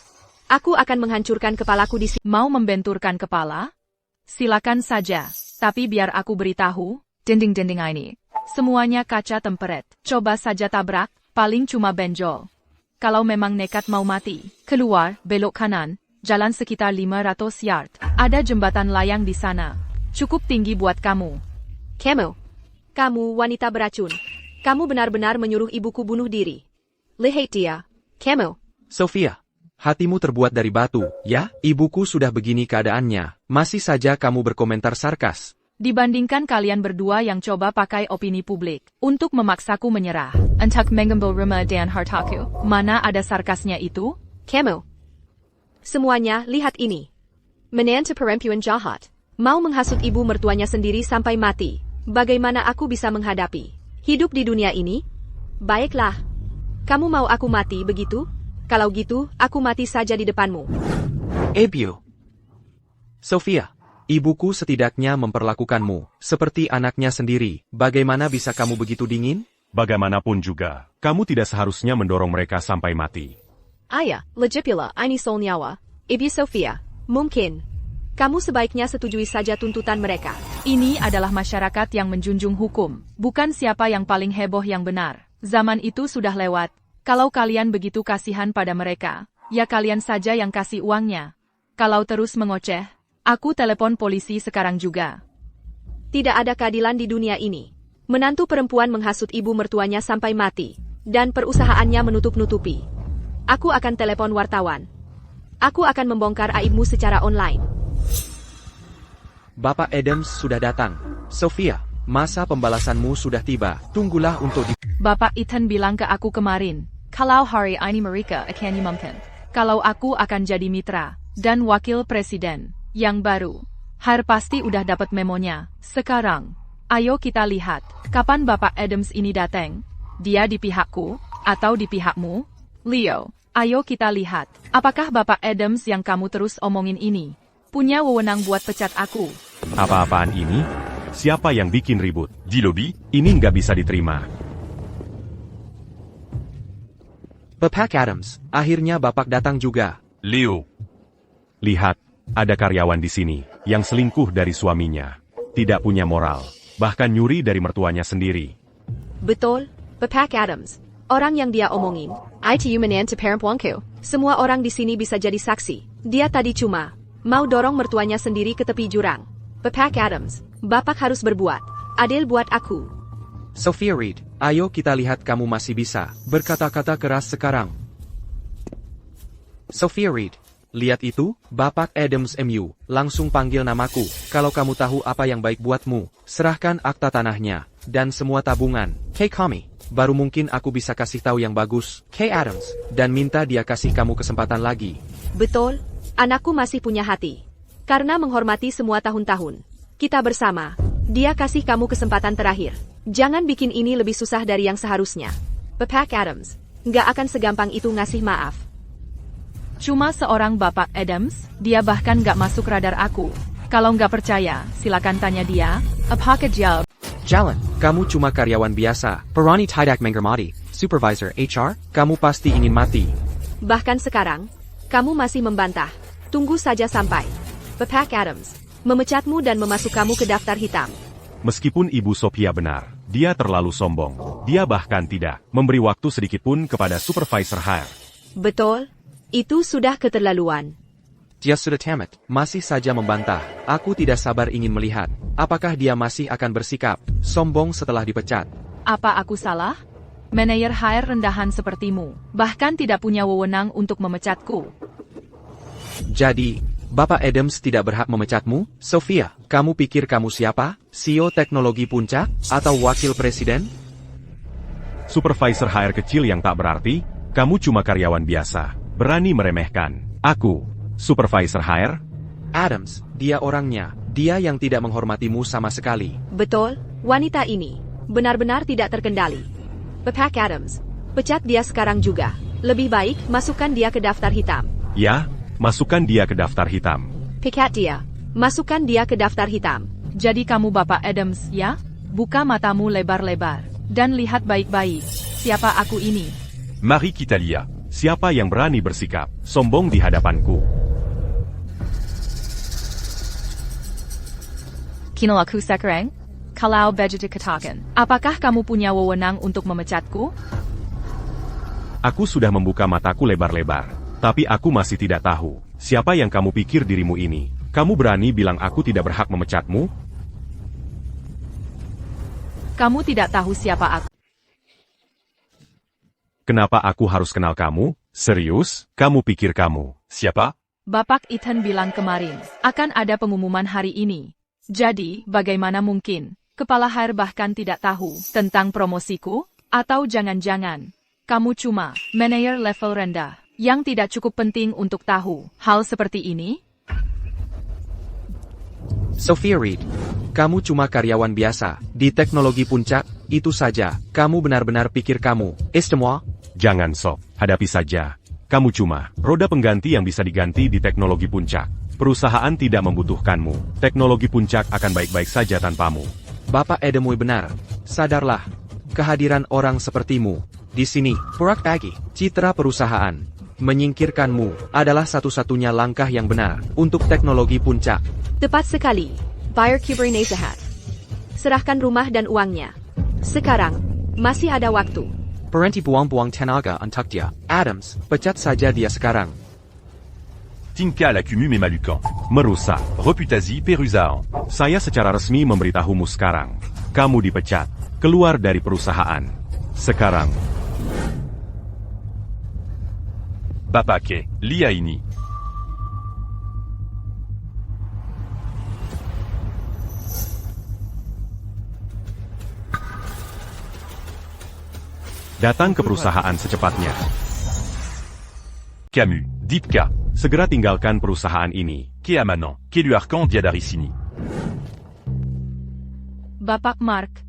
aku akan menghancurkan kepalaku di sini. Mau membenturkan kepala? Silakan saja. Tapi biar aku beritahu, dinding-dinding ini semuanya kaca temperet. Coba saja tabrak, paling cuma benjol. Kalau memang nekat mau mati, keluar, belok kanan, jalan sekitar 500 yard. Ada jembatan layang di sana. Cukup tinggi buat kamu. Kamu wanita beracun. Kamu benar-benar menyuruh ibuku bunuh diri. Lihat dia. Kamu. Sophia, hatimu terbuat dari batu, ya? Ibuku sudah begini keadaannya. Masih saja kamu berkomentar sarkas. Dibandingkan kalian berdua yang coba pakai opini publik untuk memaksaku menyerah, untuk mengambil rumah dan hartaku, mana ada sarkasnya itu? Kamu. Semuanya, lihat ini. Menantu perempuan jahat. Mau menghasut ibu mertuanya sendiri sampai mati. Bagaimana aku bisa menghadapi hidup di dunia ini? Baiklah. Kamu mau aku mati begitu? Kalau gitu, aku mati saja di depanmu. Ebu. Sophia, ibuku setidaknya memperlakukanmu seperti anaknya sendiri. Bagaimana bisa kamu begitu dingin? Bagaimanapun juga, kamu tidak seharusnya mendorong mereka sampai mati. Ayah, lagi pula, ini soal nyawa. Ibu Sophia, mungkin kamu sebaiknya setujui saja tuntutan mereka. Ini adalah masyarakat yang menjunjung hukum, bukan siapa yang paling heboh yang benar. Zaman itu sudah lewat. Kalau kalian begitu kasihan pada mereka, ya kalian saja yang kasih uangnya. Kalau terus mengoceh, aku telepon polisi sekarang juga. Tidak ada keadilan di dunia ini. Menantu perempuan menghasut ibu mertuanya sampai mati, dan perusahaannya menutup-nutupi. Aku akan telepon wartawan. Aku akan membongkar aibmu secara online. Bapak Adams sudah datang. Sophia, masa pembalasanmu sudah tiba. Tunggulah untuk Bapak Ethan bilang ke aku kemarin, kalau hari ini mereka akan mungkin. Kalau aku akan jadi mitra, dan wakil presiden, yang baru. Har pasti udah dapat memonya. Sekarang, ayo kita lihat, kapan Bapak Adams ini datang? Dia di pihakku, atau di pihakmu? Leo, ayo kita lihat, apakah Bapak Adams yang kamu terus omongin ini punya wewenang buat pecat aku? Apa-apaan ini? Siapa yang bikin ribut? Dit Lobby. Ini nggak bisa diterima. Bapak Adams, akhirnya Bapak datang juga. Léo. Lihat, ada karyawan di sini yang selingkuh dari suaminya. Tidak punya moral, bahkan nyuri dari mertuanya sendiri. Betul, Bapak Adams. Orang yang dia omongin, itu menantu perempuanku. Semua orang di sini bisa jadi saksi. Dia tadi cuma mau dorong mertuanya sendiri ke tepi jurang. Bapak Adams, Bapak harus berbuat adil buat aku. Sophia Reed, ayo kita lihat kamu masih bisa berkata-kata keras sekarang. Sophia Reed, lihat itu, Bapak Adams MU, langsung panggil namaku. Kalau kamu tahu apa yang baik buatmu, serahkan akta tanahnya, dan semua tabungan. Kay kami, baru mungkin aku bisa kasih tahu yang bagus. Kay Adams, dan minta dia kasih kamu kesempatan lagi. Betul, anakku masih punya hati. Karena menghormati semua tahun-tahun kita bersama, dia kasih kamu kesempatan terakhir. Jangan bikin ini lebih susah dari yang seharusnya. Bapak Adams, nggak akan segampang itu ngasih maaf. Cuma seorang Bapak Adams, dia bahkan nggak masuk radar aku. Kalau nggak percaya, silakan tanya dia. Apakah dia? Jalan, kamu cuma karyawan biasa. Perani tidak menghormati. Supervisor HR, kamu pasti ingin mati. Bahkan sekarang, kamu masih membantah. Tunggu saja sampai Bapak Adams memecatmu dan memasuk kamu ke daftar hitam. Meskipun Ibu Sophia benar, dia terlalu sombong. Dia bahkan tidak memberi waktu sedikit pun kepada supervisor hire. Betul, itu sudah keterlaluan. Dia sudah tamat, masih saja membantah. Aku tidak sabar ingin melihat, apakah dia masih akan bersikap sombong setelah dipecat. Apa aku salah? Manajer hire rendahan sepertimu, bahkan tidak punya wewenang untuk memecatku. Jadi, Bapak Adams tidak berhak memecatmu? Sophia, kamu pikir kamu siapa? CEO teknologi puncak? Atau wakil presiden? Supervisor hire kecil yang tak berarti? Kamu cuma karyawan biasa. Berani meremehkan aku, supervisor hire? Adams, dia orangnya. Dia yang tidak menghormatimu sama sekali. Betul, wanita ini benar-benar tidak terkendali. Bapak Adams, pecat dia sekarang juga. Lebih baik masukkan dia ke daftar hitam. Ya, masukkan dia ke daftar hitam. Pecat dia. Masukkan dia ke daftar hitam. Jadi kamu Bapak Adams, ya? Buka matamu lebar-lebar, dan lihat baik-baik. Siapa aku ini? Marie Kitalia. Siapa yang berani bersikap sombong di hadapanku? Kinalaku sekarang? Kalau begitu katakan, apakah kamu punya wewenang untuk memecatku? Aku sudah membuka mataku lebar-lebar, tapi aku masih tidak tahu siapa yang kamu pikir dirimu ini. Kamu berani bilang aku tidak berhak memecatmu? Kamu tidak tahu siapa aku. Kenapa aku harus kenal kamu? Serius? Kamu pikir kamu siapa? Bapak Ethan bilang kemarin, akan ada pengumuman hari ini. Jadi, bagaimana mungkin kepala hire bahkan tidak tahu tentang promosiku? Atau jangan-jangan kamu cuma manajer level rendah yang tidak cukup penting untuk tahu hal seperti ini? Sophia Reed, kamu cuma karyawan biasa di teknologi puncak, itu saja. Kamu benar-benar pikir kamu istimewa? Jangan sok, hadapi saja. Kamu cuma roda pengganti yang bisa diganti di teknologi puncak. Perusahaan tidak membutuhkanmu. Teknologi puncak akan baik-baik saja tanpamu. Bapak Edemoy benar. Sadarlah. Kehadiran orang sepertimu di sini, Purak Agi, citra perusahaan, menyingkirkanmu adalah satu-satunya langkah yang benar untuk teknologi puncak. Tepat sekali, Buyer Kubernetes. Serahkan rumah dan uangnya. Sekarang, masih ada waktu. Parenti buang-buang tenaga untuk dia. Adams, pecat saja dia sekarang. Tinka Lacumu Memalucan. Merusak. Reputazi Peruzaan. Saya secara resmi memberitahumu sekarang. Kamu dipecat. Keluar dari perusahaan. Sekarang. Bapake, Lia ini. Datang ke perusahaan secepatnya. Camus, Dipka, Segera tinggalkan perusahaan ini. Keamanan, Keluarkan Diadarisini. Bapak Mark,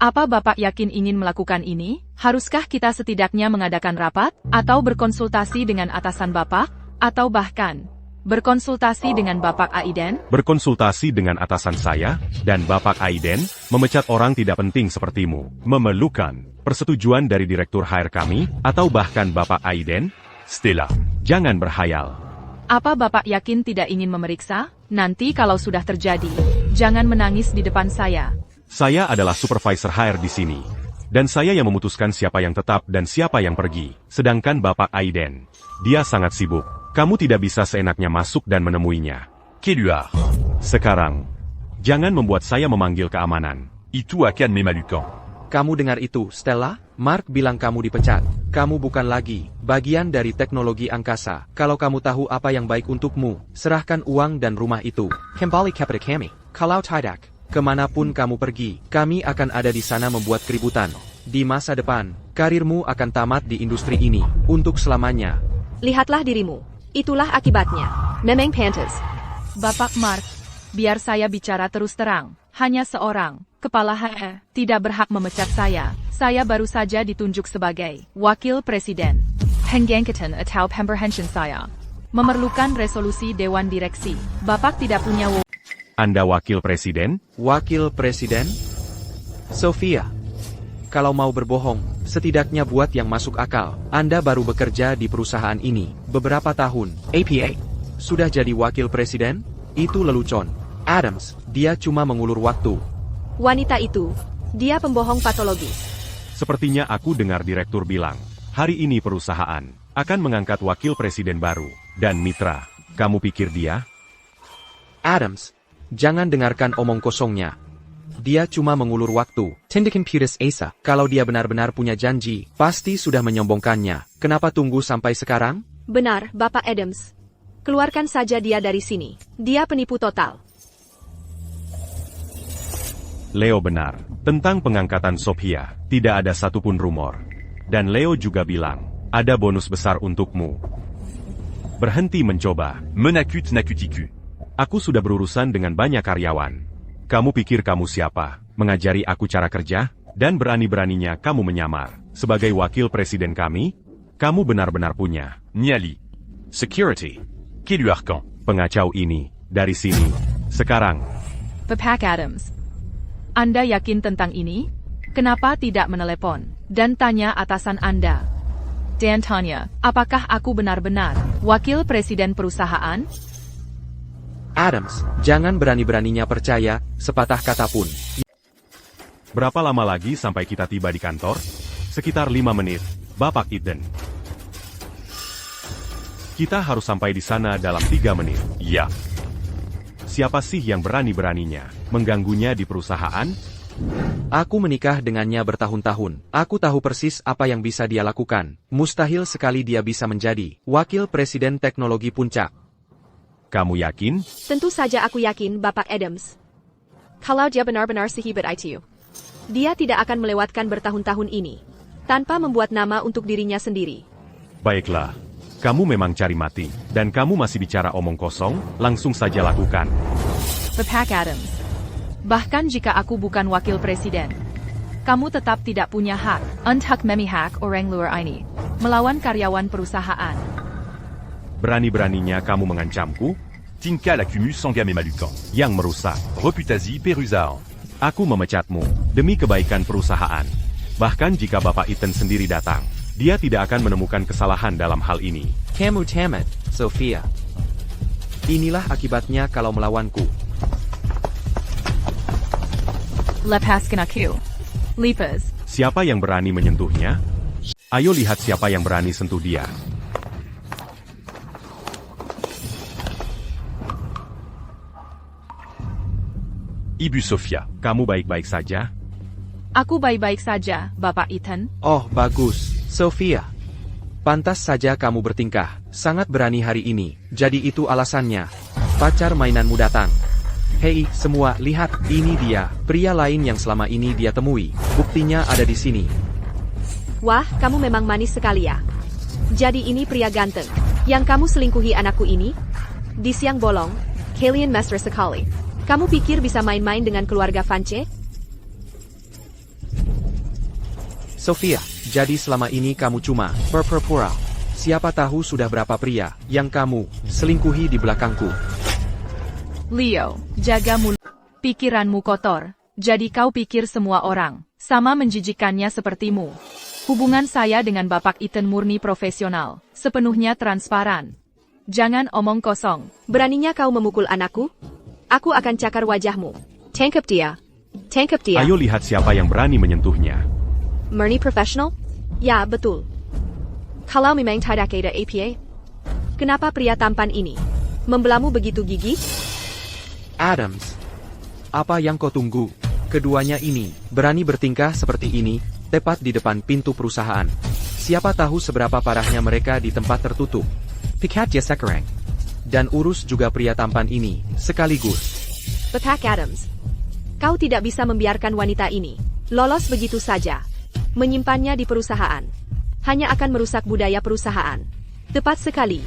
apa Bapak yakin ingin melakukan ini? Haruskah kita setidaknya mengadakan rapat, atau berkonsultasi dengan atasan Bapak, atau bahkan berkonsultasi dengan Bapak Aiden? Berkonsultasi dengan atasan saya, dan Bapak Aiden, memecat orang tidak penting sepertimu. Memerlukan persetujuan dari direktur HR kami, atau bahkan Bapak Aiden? Stella. Jangan berhayal. Apa Bapak yakin tidak ingin memeriksa? Nanti kalau sudah terjadi, jangan menangis di depan saya. Saya adalah supervisor HR di sini. Dan saya yang memutuskan siapa yang tetap dan siapa yang pergi. Sedangkan Bapak Aiden, dia sangat sibuk. Kamu tidak bisa seenaknya masuk dan menemuinya. Keluar. Sekarang, jangan membuat saya memanggil keamanan. Itu akan Memalucan. Kamu dengar itu, Stella? Mark bilang kamu dipecat. Kamu bukan lagi bagian dari teknologi angkasa. Kalau kamu tahu apa yang baik untukmu, serahkan uang dan rumah itu. Kembali kepada kami. Kalau tidak, kemanapun kamu pergi, kami akan ada di sana membuat keributan. Di masa depan, karirmu akan tamat di industri ini, untuk selamanya. Lihatlah dirimu. Itulah akibatnya. Memang pantas. Bapak Mark, biar saya bicara terus terang. Hanya seorang kepala HR tidak berhak memecat saya. Saya baru saja ditunjuk sebagai Wakil Presiden. Penggangkatan atau pemberhentian saya memerlukan resolusi Dewan Direksi. Bapak tidak punya Anda Wakil Presiden? Wakil Presiden? Sofia, kalau mau berbohong, setidaknya buat yang masuk akal. Anda baru bekerja di perusahaan ini beberapa tahun. APA. Sudah jadi wakil presiden? Itu lelucon. Adams, dia cuma mengulur waktu. Wanita itu, dia pembohong patologis. Sepertinya aku dengar direktur bilang, hari ini perusahaan akan mengangkat wakil presiden baru. Dan mitra, kamu pikir dia? Adams, jangan dengarkan omong kosongnya. Dia cuma mengulur waktu. Tindakan putus asa. Kalau dia benar-benar punya janji, pasti sudah menyombongkannya. Kenapa tunggu sampai sekarang? Benar, Bapak Adams. Keluarkan saja dia dari sini. Dia penipu total. Leo benar. Tentang pengangkatan Sophia, tidak ada satupun rumor. Dan Leo juga bilang, ada bonus besar untukmu. Berhenti mencoba. Menakut nakutiku. Aku sudah berurusan dengan banyak karyawan. Kamu pikir kamu siapa? Mengajari aku cara kerja? Dan berani-beraninya kamu menyamar. Sebagai wakil presiden kami? Kamu benar-benar punya Nyali. security. Keluarkan. Pengacau ini, dari sini. Sekarang. Bapak Adams, Anda yakin tentang ini? Kenapa tidak menelepon dan tanya atasan Anda? Dan tanya, apakah aku benar-benar wakil presiden perusahaan? Adams, jangan berani-beraninya percaya sepatah kata pun. Berapa lama lagi sampai kita tiba di kantor? Sekitar 5 menit, Bapak Eden. Kita harus sampai di sana dalam 3 menit. Ya. Siapa sih yang berani-beraninya mengganggunya di perusahaan? Aku menikah dengannya bertahun-tahun. Aku tahu persis apa yang bisa dia lakukan. Mustahil sekali dia bisa menjadi wakil presiden teknologi puncak. Kamu yakin? Tentu saja aku yakin, Bapak Adams. Kalau dia benar-benar sehebat itu, dia tidak akan melewatkan bertahun-tahun ini tanpa membuat nama untuk dirinya sendiri. Baiklah. Kamu memang cari mati, dan kamu masih bicara omong kosong, langsung saja lakukan. Bapak Adams, bahkan jika aku bukan wakil presiden, kamu tetap tidak punya hak untuk memihak orang luar ini melawan karyawan perusahaan. Berani-beraninya kamu mengancamku? Tinka Lacumus Sangam et Malucan. Yang merusak. Reputasi Perusaan. Aku memecatmu, demi kebaikan perusahaan. Bahkan jika Bapak Ethan sendiri datang, dia tidak akan menemukan kesalahan dalam hal ini. Kamu tamat, Sophia. Inilah akibatnya kalau melawanku. Lepaskan aku. Lepas. Siapa yang berani menyentuhnya? Ayo lihat siapa yang berani sentuh dia. Ibu Sophia. Kamu baik-baik saja? Aku baik-baik saja, Bapak Ethan. Oh, bagus, Sophia. Pantas saja kamu bertingkah sangat berani hari ini. Jadi itu alasannya. Pacar mainanmu datang. Hei, semua, lihat, ini dia, pria lain yang selama ini dia temui. Buktinya ada di sini. Wah, kamu memang manis sekali ya. Jadi ini pria ganteng. Yang kamu selingkuhi anakku ini? Di siang bolong, kalian mesra sekali. Kamu pikir bisa main-main dengan keluarga Vance? Sophia, jadi selama ini kamu cuma berpura-pura. Siapa tahu sudah berapa pria yang kamu selingkuhi di belakangku. Leo, jaga mulut. Pikiranmu kotor. Jadi kau pikir semua orang sama menjijikannya sepertimu. Hubungan saya dengan Bapak Ethan murni profesional, sepenuhnya transparan. Jangan omong kosong. Beraninya kau memukul anakku? Aku akan cakar wajahmu. Tangkap dia. Tangkap dia. Ayo lihat siapa yang berani menyentuhnya. Murni profesional? Ya, betul. Kalau memang tidak ada APA, kenapa pria tampan ini membelamu begitu gigih? Adams, apa yang kau tunggu? Keduanya ini berani bertingkah seperti ini, tepat di depan pintu perusahaan. Siapa tahu seberapa parahnya mereka di tempat tertutup. Pikat ya sekarang. Dan urus juga pria tampan ini, sekaligus. Bapak Adams, kau tidak bisa membiarkan wanita ini lolos begitu saja. Menyimpannya di perusahaan hanya akan merusak budaya perusahaan. Tepat sekali.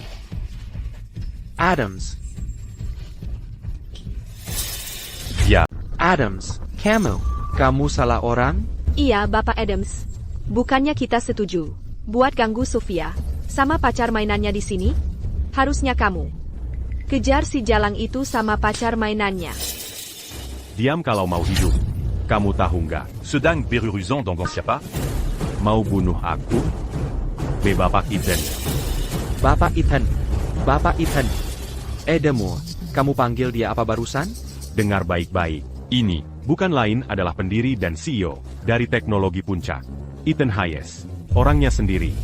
Adams. Ya. Adams, kamu salah orang? Iya, Bapak Adams. Bukannya kita setuju buat ganggu Sophia sama pacar mainannya di sini? Harusnya kamu kejar si jalang itu sama pacar mainannya. Diam kalau mau hidup. Kamu tahu nggak? Sedang Perusaan dans siapa? Mau bunuh aku? Bapak Ethan. Bapak Ethan. Bapak Ethan. Edemo, kamu panggil dia apa barusan? Dengar baik-baik. Ini bukan lain adalah pendiri dan CEO dari teknologi puncak. Ethan Hayes. Orangnya sendiri.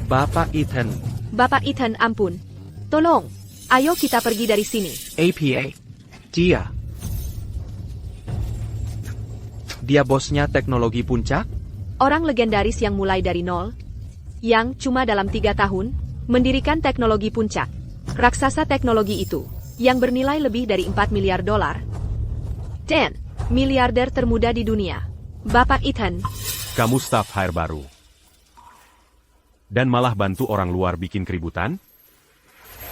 Bapak Ethan. Bapak Ethan, ampun. Tolong. Ayo kita pergi dari sini. APA. Dia bosnya teknologi puncak? Orang legendaris yang mulai dari nol, yang cuma dalam 3 tahun, mendirikan teknologi puncak. Raksasa teknologi itu, yang bernilai lebih dari 4 miliar dolar. Dan, miliarder termuda di dunia. Bapak Ethan. Kamu staf hire baru. Dan malah bantu orang luar bikin keributan?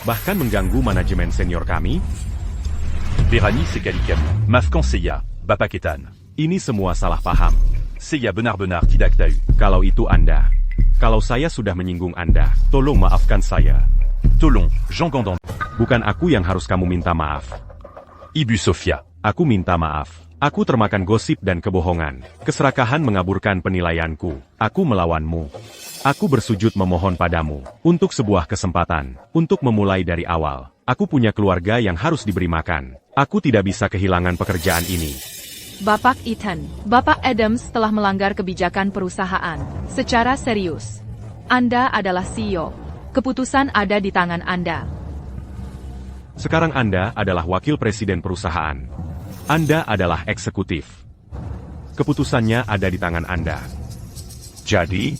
Bahkan mengganggu manajemen senior kami? Berani sekali kamu. Maafkan saya, Bapak Ethan. Ini semua salah paham. Saya benar-benar tidak tahu. Kalau itu Anda. Kalau saya sudah menyinggung Anda, tolong maafkan saya. Tolong, Jean Gandon. Bukan aku yang harus kamu minta maaf. Ibu Sophia. Aku minta maaf. Aku termakan gosip dan kebohongan. Keserakahan mengaburkan penilaianku. Aku melawanmu. Aku bersujud memohon padamu. Untuk sebuah kesempatan. Untuk memulai dari awal. Aku punya keluarga yang harus diberi makan. Aku tidak bisa kehilangan pekerjaan ini. Bapak Ethan, Bapak Adams telah melanggar kebijakan perusahaan secara serius. Anda adalah CEO. Keputusan ada di tangan Anda. Sekarang Anda adalah wakil presiden perusahaan. Anda adalah eksekutif. Keputusannya ada di tangan Anda. Jadi,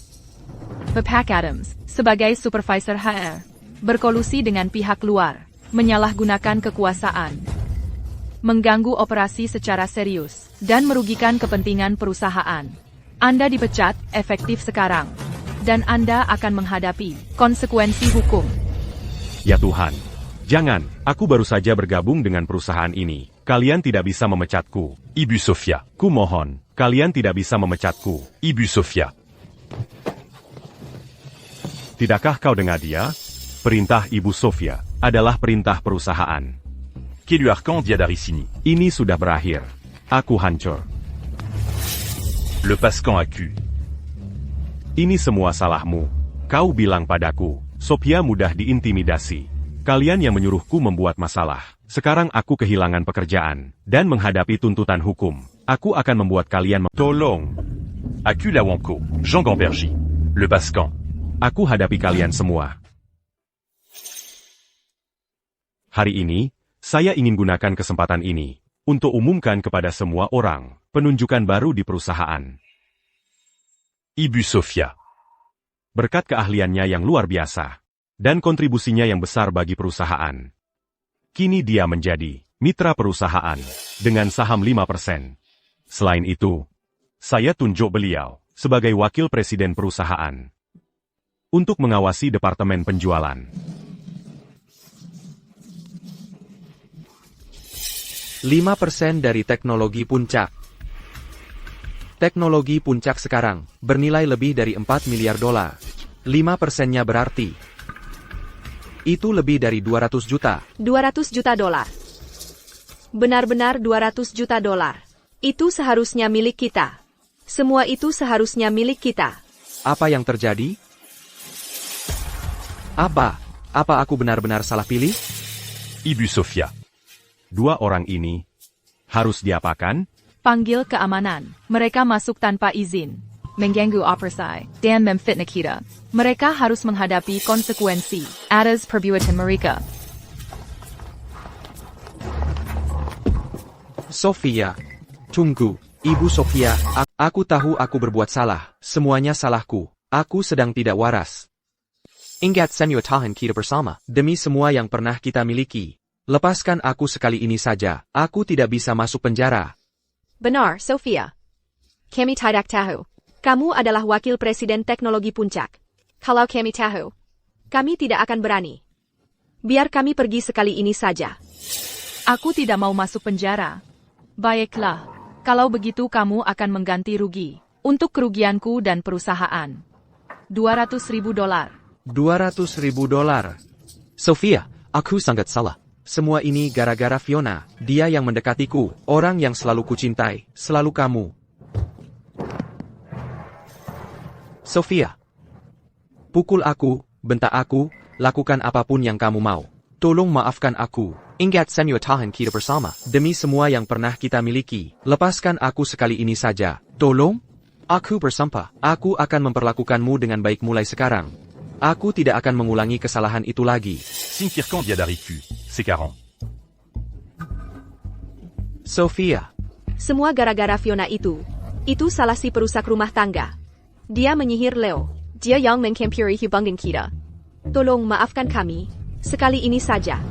Bapak Adams, sebagai supervisor HR, berkolusi dengan pihak luar, menyalahgunakan kekuasaan, mengganggu operasi secara serius, dan merugikan kepentingan perusahaan. Anda dipecat, efektif sekarang. Dan Anda akan menghadapi konsekuensi hukum. ya Tuhan. Jangan, aku baru saja bergabung dengan perusahaan ini. Kalian tidak bisa memecatku. Ibu Sophia. Ku mohon, kalian tidak bisa memecatku. Ibu Sophia. Tidakkah kau dengar dia? Perintah Ibu Sofia adalah perintah perusahaan. Qui lui arcan dia Darissini. Ini sudah berakhir. Aku hancur. Le Pascan accuse. Ini semua salahmu. Kau bilang padaku, Sophia mudah diintimidasi. Kalian yang menyuruhku membuat masalah. Sekarang aku kehilangan pekerjaan dan menghadapi tuntutan hukum. Aku akan membuat kalian tolong. Accuse la Wanko. Jean Gambergy. Le Pascan. Aku hadapi kalian semua. Hari ini, saya ingin gunakan kesempatan ini untuk umumkan kepada semua orang penunjukan baru di perusahaan. Ibu Sofia. Berkat keahliannya yang luar biasa dan kontribusinya yang besar bagi perusahaan, kini dia menjadi mitra perusahaan dengan saham 5%. Selain itu, saya tunjuk beliau sebagai wakil presiden perusahaan untuk mengawasi departemen penjualan. %5 dari teknologi puncak. Teknologi puncak sekarang bernilai lebih dari 4 miliar dolar. 5%-nya berarti itu lebih dari 200 juta. 200 juta dolar. Benar-benar 200 juta dolar. Itu seharusnya milik kita. Semua itu seharusnya milik kita. Apa yang terjadi? Apa aku benar-benar salah pilih? Ibu Sofia. Dua orang ini harus diapakan? Panggil keamanan. Mereka masuk tanpa izin. Mengganggu operasi dan memfitnah kita. Mereka harus menghadapi konsekuensi atas perbuatan mereka. Sofia. Tunggu, Ibu Sofia. Aku tahu aku berbuat salah. Semuanya salahku. Aku sedang tidak waras. Ingat semua tahan kita bersama. Demi semua yang pernah kita miliki. Lepaskan aku sekali ini saja. Aku tidak bisa masuk penjara. Benar, Sofia. Kami tidak tahu. Kamu adalah wakil presiden teknologi puncak. Kalau kami tahu, kami tidak akan berani. Biar kami pergi sekali ini saja. Aku tidak mau masuk penjara. Baiklah, kalau begitu kamu akan mengganti rugi untuk kerugianku dan perusahaan. 200.000 dolar. 200.000 dolar. Sofia, aku sangat salah. Semua ini gara-gara Fiona. Dia yang mendekatiku. Orang yang selalu kucintai. Selalu kamu. Sofia. Pukul aku, bentak aku, lakukan apapun yang kamu mau. Tolong maafkan aku. Ingat semua tahan kita bersama. Demi semua yang pernah kita miliki. Lepaskan aku sekali ini saja. Tolong. Aku bersumpah. Aku akan memperlakukanmu dengan baik mulai sekarang. Aku tidak akan mengulangi kesalahan itu lagi. Sinkirkan dia Dariku. C'est 40. Sofia. Semua gara-gara Fiona itu. Itu salah si perusak rumah tangga. Dia menyihir Leo. Dia yang menghampiri hubungan kita. Tolong maafkan kami. Sekali ini saja.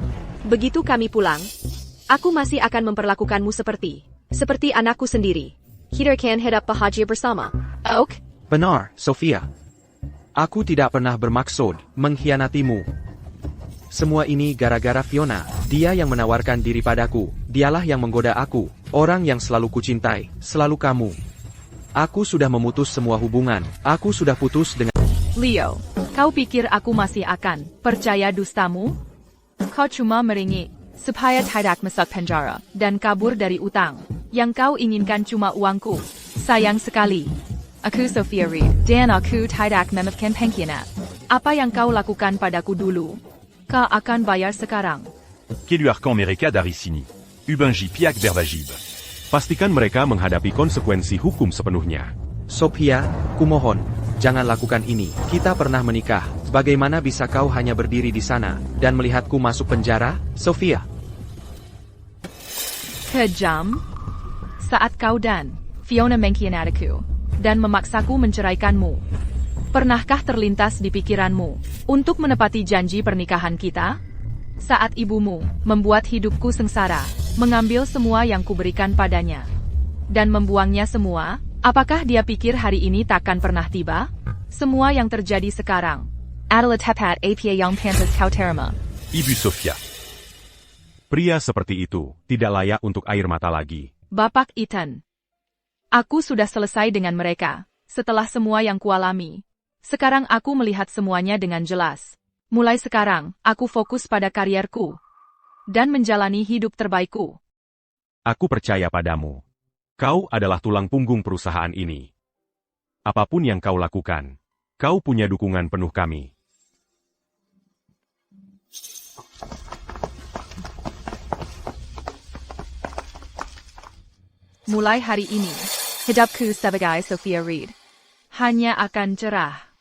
Begitu kami pulang, aku masih akan memperlakukanmu seperti anakku sendiri. Kita akan hidup bahagia bersama. Ok? Benar, Sofia. Aku tidak pernah bermaksud mengkhianatimu. Semua ini gara-gara Fiona. Dia yang menawarkan diri padaku. Dialah yang menggoda aku. Orang yang selalu kucintai. Selalu kamu. Aku sudah memutus semua hubungan. Aku sudah putus dengan... Leo, kau pikir aku masih akan percaya dustamu? Kau cuma meringik supaya tidak masuk penjara dan kabur dari utang. Yang kau inginkan cuma uangku. Sayang sekali. Aku Sofia Reed, dan aku tidak memaafkan pengkhianat. Apa yang kau lakukan padaku dulu, kau akan bayar sekarang. Qui lui arcan Mereka Darissini. Ubangi Piak Berbajib. Pastikan mereka menghadapi konsekuensi hukum sepenuhnya. Sophia, kumohon, jangan lakukan ini. Kita pernah menikah. Bagaimana bisa kau hanya berdiri di sana dan melihatku masuk penjara, Sophia? Kejam. Saat kau dan Fiona mengkhianatiku dan memaksaku menceraikanmu. Pernahkah terlintas di pikiranmu untuk menepati janji pernikahan kita? Saat ibumu membuat hidupku sengsara, mengambil semua yang kuberikan padanya, dan membuangnya semua, apakah dia pikir hari ini takkan pernah tiba? Semua yang terjadi sekarang adalah tepat apa yang pantas kau terima. Ibu Sofia. Pria seperti itu tidak layak untuk air mata lagi. Bapak Ethan. Aku sudah selesai dengan mereka. Setelah semua yang kualami, sekarang aku melihat semuanya dengan jelas. Mulai sekarang, aku fokus pada karierku dan menjalani hidup terbaikku. Aku percaya padamu. Kau adalah tulang punggung perusahaan ini. Apapun yang kau lakukan, kau punya dukungan penuh kami. Mulai hari ini, hidupku sebagai Sophia Reed hanya akan cerah.